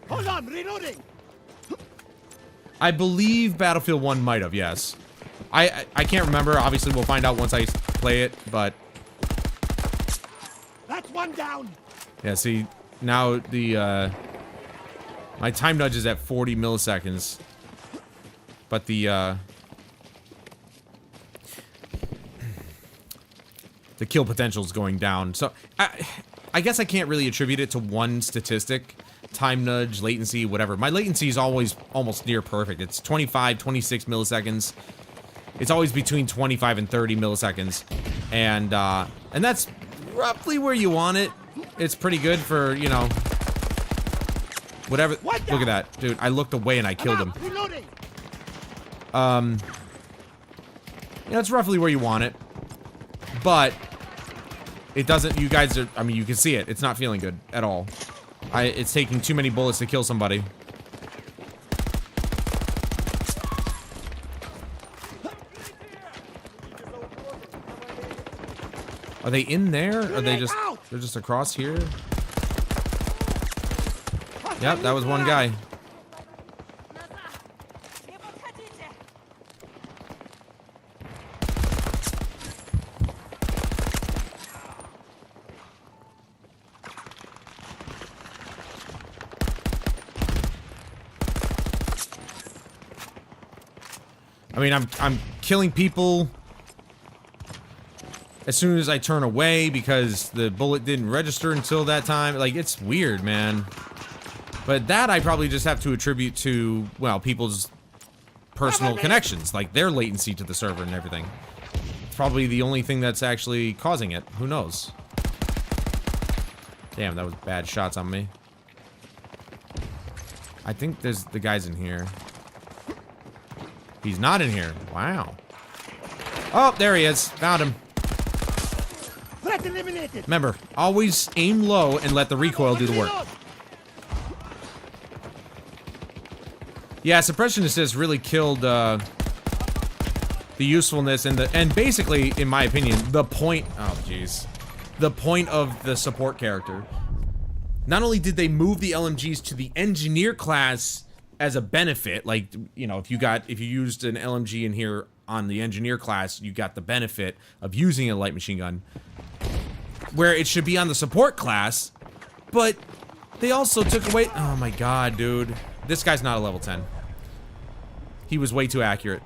[SPEAKER 3] Hold on, reloading.
[SPEAKER 2] I believe Battlefield 1 might have, yes. I can't remember. Obviously, we'll find out once I play it, but...
[SPEAKER 3] That's one down.
[SPEAKER 2] Yeah, see, now the, my time nudge is at 40 milliseconds. But the kill potential is going down. So, I guess I can't really attribute it to one statistic. Time nudge, latency, whatever. My latency is always almost near perfect. It's 25, 26 milliseconds. It's always between 25 and 30 milliseconds. And that's roughly where you want it. It's pretty good for, you know, whatever. Look at that. Dude, I looked away and I killed him. Yeah, it's roughly where you want it. But it doesn't, you guys are, I mean, you can see it. It's not feeling good at all. It's taking too many bullets to kill somebody. Are they in there? Or are they just, they're just across here? Yep, that was one guy. I mean, I'm killing people as soon as I turn away because the bullet didn't register until that time. Like, it's weird, man. But that I probably just have to attribute to, well, people's personal connections, like their latency to the server and everything. It's probably the only thing that's actually causing it. Who knows? Damn, that was bad shots on me. I think there's the guy's in here. He's not in here. Wow. Oh, there he is. Found him.
[SPEAKER 3] Threat eliminated.
[SPEAKER 2] Remember, always aim low and let the recoil do the work. Yeah, suppression assist really killed the usefulness and basically, in my opinion, the point. Oh, jeez, the point of the support character. not only did they move the LMGs to the engineer class as a benefit, like, you know, if you used an LMG in here on the engineer class, you got the benefit of using a light machine gun, where it should be on the support class, but they also took away, oh my god, dude. This guy's not a level 10. He was way too accurate.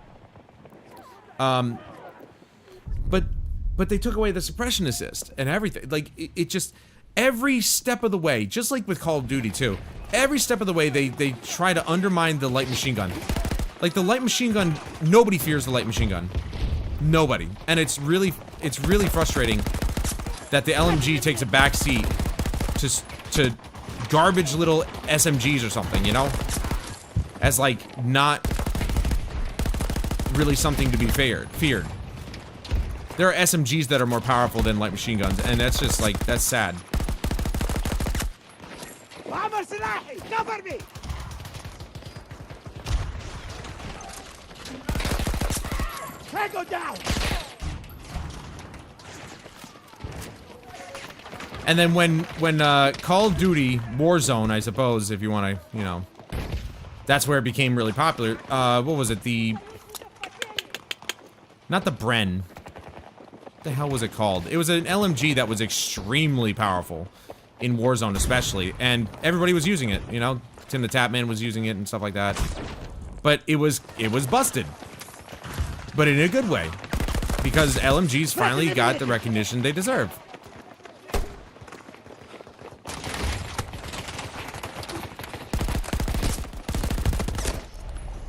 [SPEAKER 2] But they took away the suppression assist and everything. Like, it just, every step of the way, just like with Call of Duty too, every step of the way they try to undermine the light machine gun. Like, the light machine gun, nobody fears the light machine gun. Nobody. And it's really frustrating that the LMG takes a backseat to garbage little SMGs or something, you know? As, like, not really something to be feared. There are SMGs that are more powerful than light machine guns, and that's just, like, that's sad.
[SPEAKER 3] Cover me! Tango down!
[SPEAKER 2] And then when Call of Duty Warzone, I suppose, if you want to, you know, that's where it became really popular. What was it? Not the Bren. What the hell was it called? It was an LMG that was extremely powerful in Warzone, especially, and everybody was using it. You know, Tim the Tapman was using it and stuff like that. But it was busted, but in a good way, because LMGs finally got the recognition they deserve.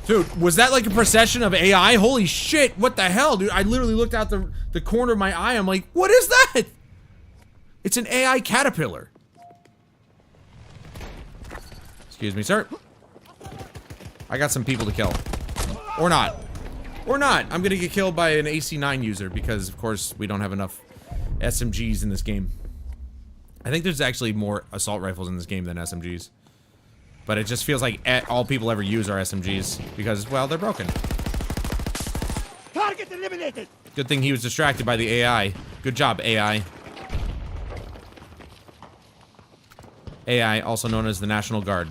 [SPEAKER 2] Dude, was that like a procession of AI? Holy shit, what the hell, dude? I literally looked out the corner of my eye, I'm like, what is that? It's an AI caterpillar. Excuse me, sir. I got some people to kill. Or not. Or not. I'm gonna get killed by an AC-9 user because, of course, we don't have enough SMGs in this game. I think there's actually more assault rifles in this game than SMGs. But it just feels like all people ever use are SMGs because, well, they're broken.
[SPEAKER 3] Target eliminated!
[SPEAKER 2] Good thing he was distracted by the AI. Good job, AI. AI, also known as the National Guard.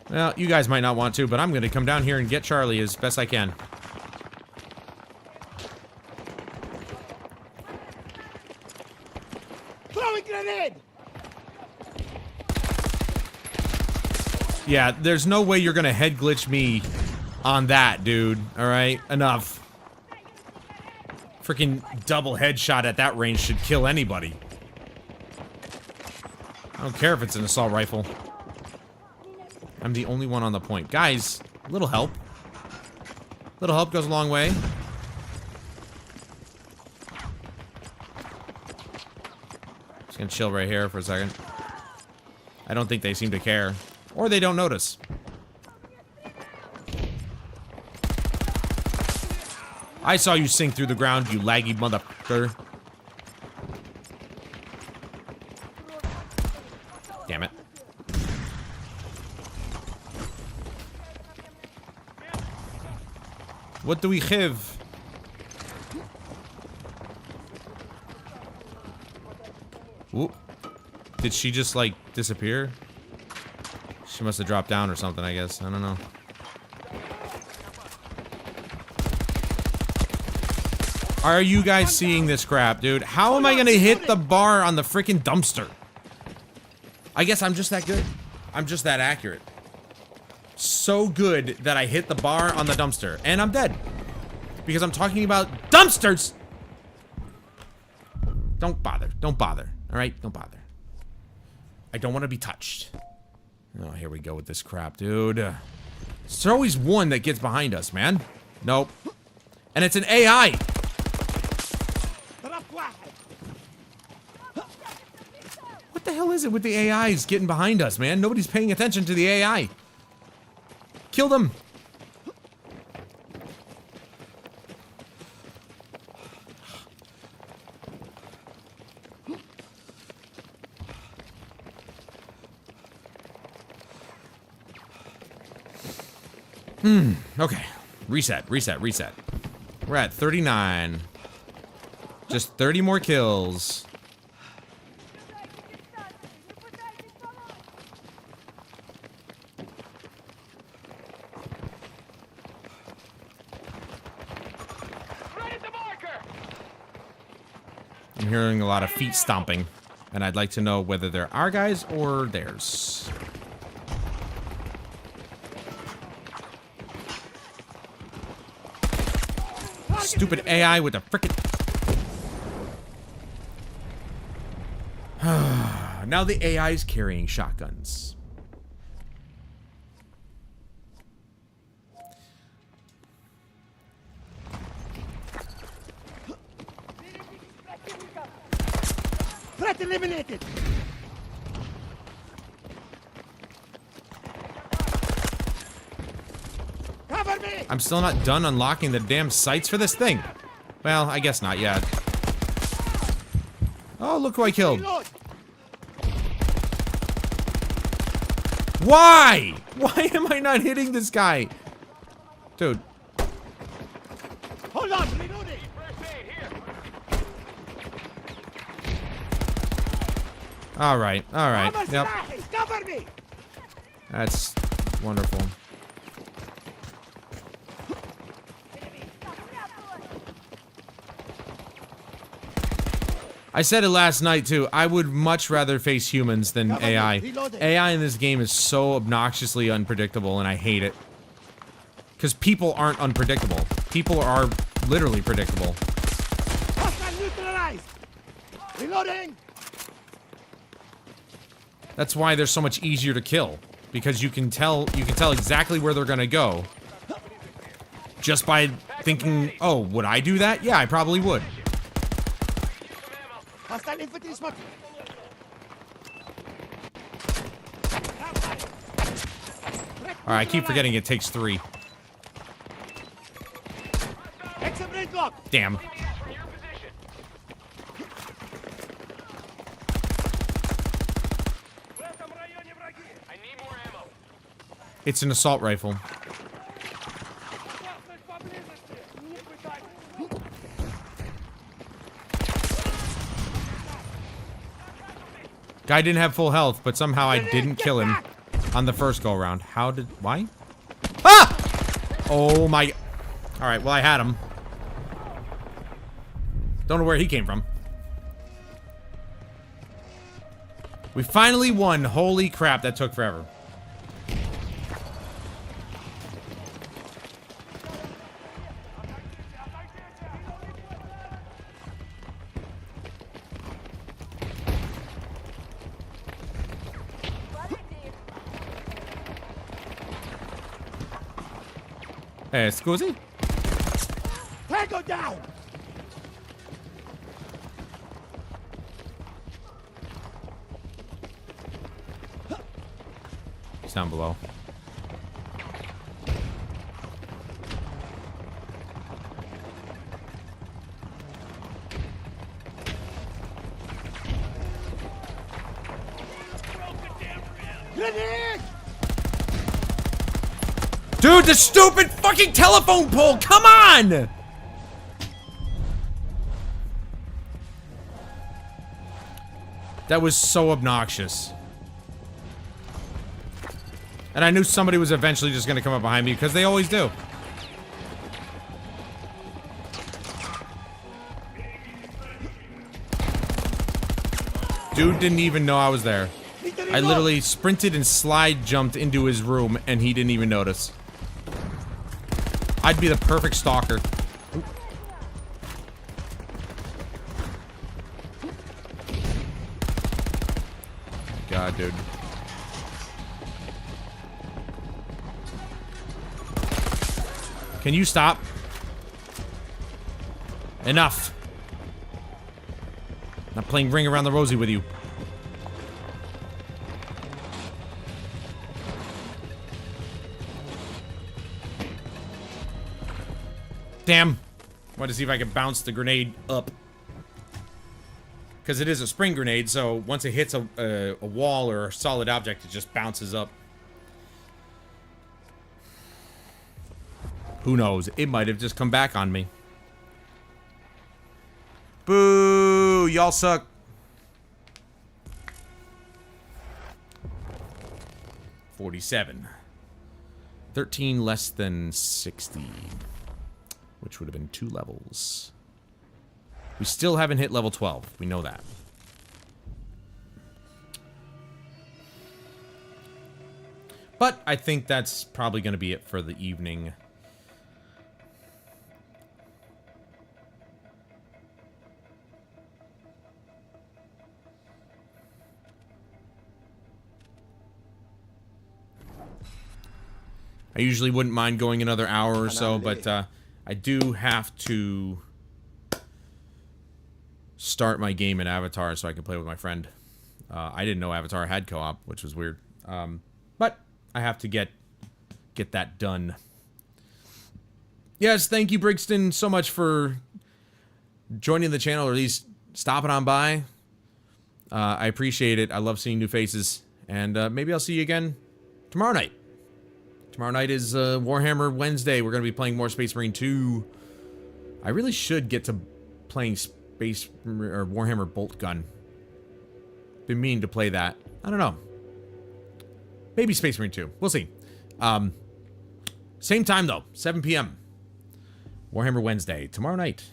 [SPEAKER 2] Well, you guys might not want to, but I'm gonna come down here and get Charlie as best I can.
[SPEAKER 3] Throwing grenade!
[SPEAKER 2] Yeah, there's no way you're gonna head glitch me on that, dude. Alright, enough. Freaking double headshot at that range should kill anybody. I don't care if it's an assault rifle. I'm the only one on the point. Guys, a little help. Little help goes a long way. Just gonna chill right here for a second. I don't think they seem to care. Or they don't notice. I saw you sink through the ground, you laggy motherfucker. Damn it. What do we have? Ooh. Did she just, like, disappear? She must have dropped down or something, I guess. I don't know. Are you guys seeing this crap, dude? How am I gonna hit the bar on the freaking dumpster? I guess I'm just that good. I'm just that accurate. So good that I hit the bar on the dumpster. And I'm dead. Because I'm talking about dumpsters! Don't bother. Don't bother. Alright? Don't bother. I don't want to be touched. Oh, here we go with this crap, dude. There's always one that gets behind us, man. Nope. And it's an AI! What the hell is it with the AIs getting behind us, man? Nobody's paying attention to the AI. Kill them! Okay. Reset, reset, reset. We're at 39. Just 30 more kills. I'm hearing a lot of feet stomping, and I'd like to know whether they're our guys or theirs. Stupid AI with the frickin'... Now the AI's carrying shotguns.
[SPEAKER 3] Threat eliminated! Cover me!
[SPEAKER 2] I'm still not done unlocking the damn sights for this thing. Well, I guess not yet. Oh, look who I killed.
[SPEAKER 3] Reload!
[SPEAKER 2] Why? Why am I not hitting this guy? Dude.
[SPEAKER 3] Hold on, reloading!
[SPEAKER 2] Alright, alright.
[SPEAKER 3] Cover
[SPEAKER 2] Yep.
[SPEAKER 3] Slahi! Cover me!
[SPEAKER 2] That's wonderful. I said it last night too. I would much rather face humans than AI. AI in this game is so obnoxiously unpredictable, and I hate it. Because people aren't unpredictable. People are literally predictable.
[SPEAKER 3] Hostile neutralized! Reloading!
[SPEAKER 2] That's why they're so much easier to kill. Because you can tell exactly where they're gonna go. Just by thinking, oh, would I do that? Yeah, I probably would.
[SPEAKER 3] Hostile infantry spotted!
[SPEAKER 2] Alright, I keep forgetting it takes 3.
[SPEAKER 3] Exit break lock!
[SPEAKER 2] Damn. It's an assault rifle. Guy didn't have full health, but somehow I didn't kill him on the first go around. How did... Why? Ah! Oh my... Alright, well I had him. Don't know where he came from. We finally won. Holy crap, that took forever. Scusi?
[SPEAKER 3] Tango down!
[SPEAKER 2] He's down below.
[SPEAKER 3] Grenade!
[SPEAKER 2] Dude, the stupid fucking telephone pole! Come on! That was so obnoxious. And I knew somebody was eventually just gonna come up behind me, because they always do. Dude didn't even know I was there. I literally sprinted and slide jumped into his room, and he didn't even notice. I'd be the perfect stalker. God, dude. Can you stop? Enough. Not playing Ring Around the Rosie with you. Damn. Want to see if I can bounce the grenade up. Because it is a spring grenade, so once it hits a wall or a solid object, it just bounces up. Who knows? It might have just come back on me. Boo! Y'all suck. $47. 13 less than 60. Which would have been 2 levels. We still haven't hit level 12. We know that. But I think that's probably going to be it for the evening. I usually wouldn't mind going another hour or so, but I do have to start my game in Avatar so I can play with my friend. I didn't know Avatar had co-op, which was weird. But I have to get that done. Yes, thank you, Brixton, so much for joining the channel, or at least stopping on by. I appreciate it. I love seeing new faces. And maybe I'll see you again tomorrow night. Tomorrow night is Warhammer Wednesday. We're going to be playing more Space Marine 2. I really should get to playing Space or Warhammer Bolt Gun. Been meaning to play that. I don't know. Maybe Space Marine 2. We'll see. Same time, though. 7 p.m. Warhammer Wednesday. Tomorrow night.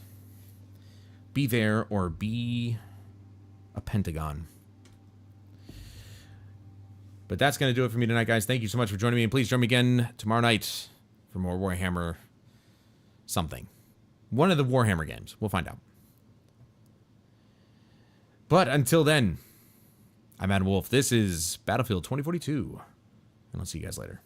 [SPEAKER 2] Be there or be a Pentagon. But that's going to do it for me tonight, guys. Thank you so much for joining me. And please join me again tomorrow night for more Warhammer something. One of the Warhammer games. We'll find out. But until then, I'm Adam Wolf. This is Battlefield 2042. And I'll see you guys later.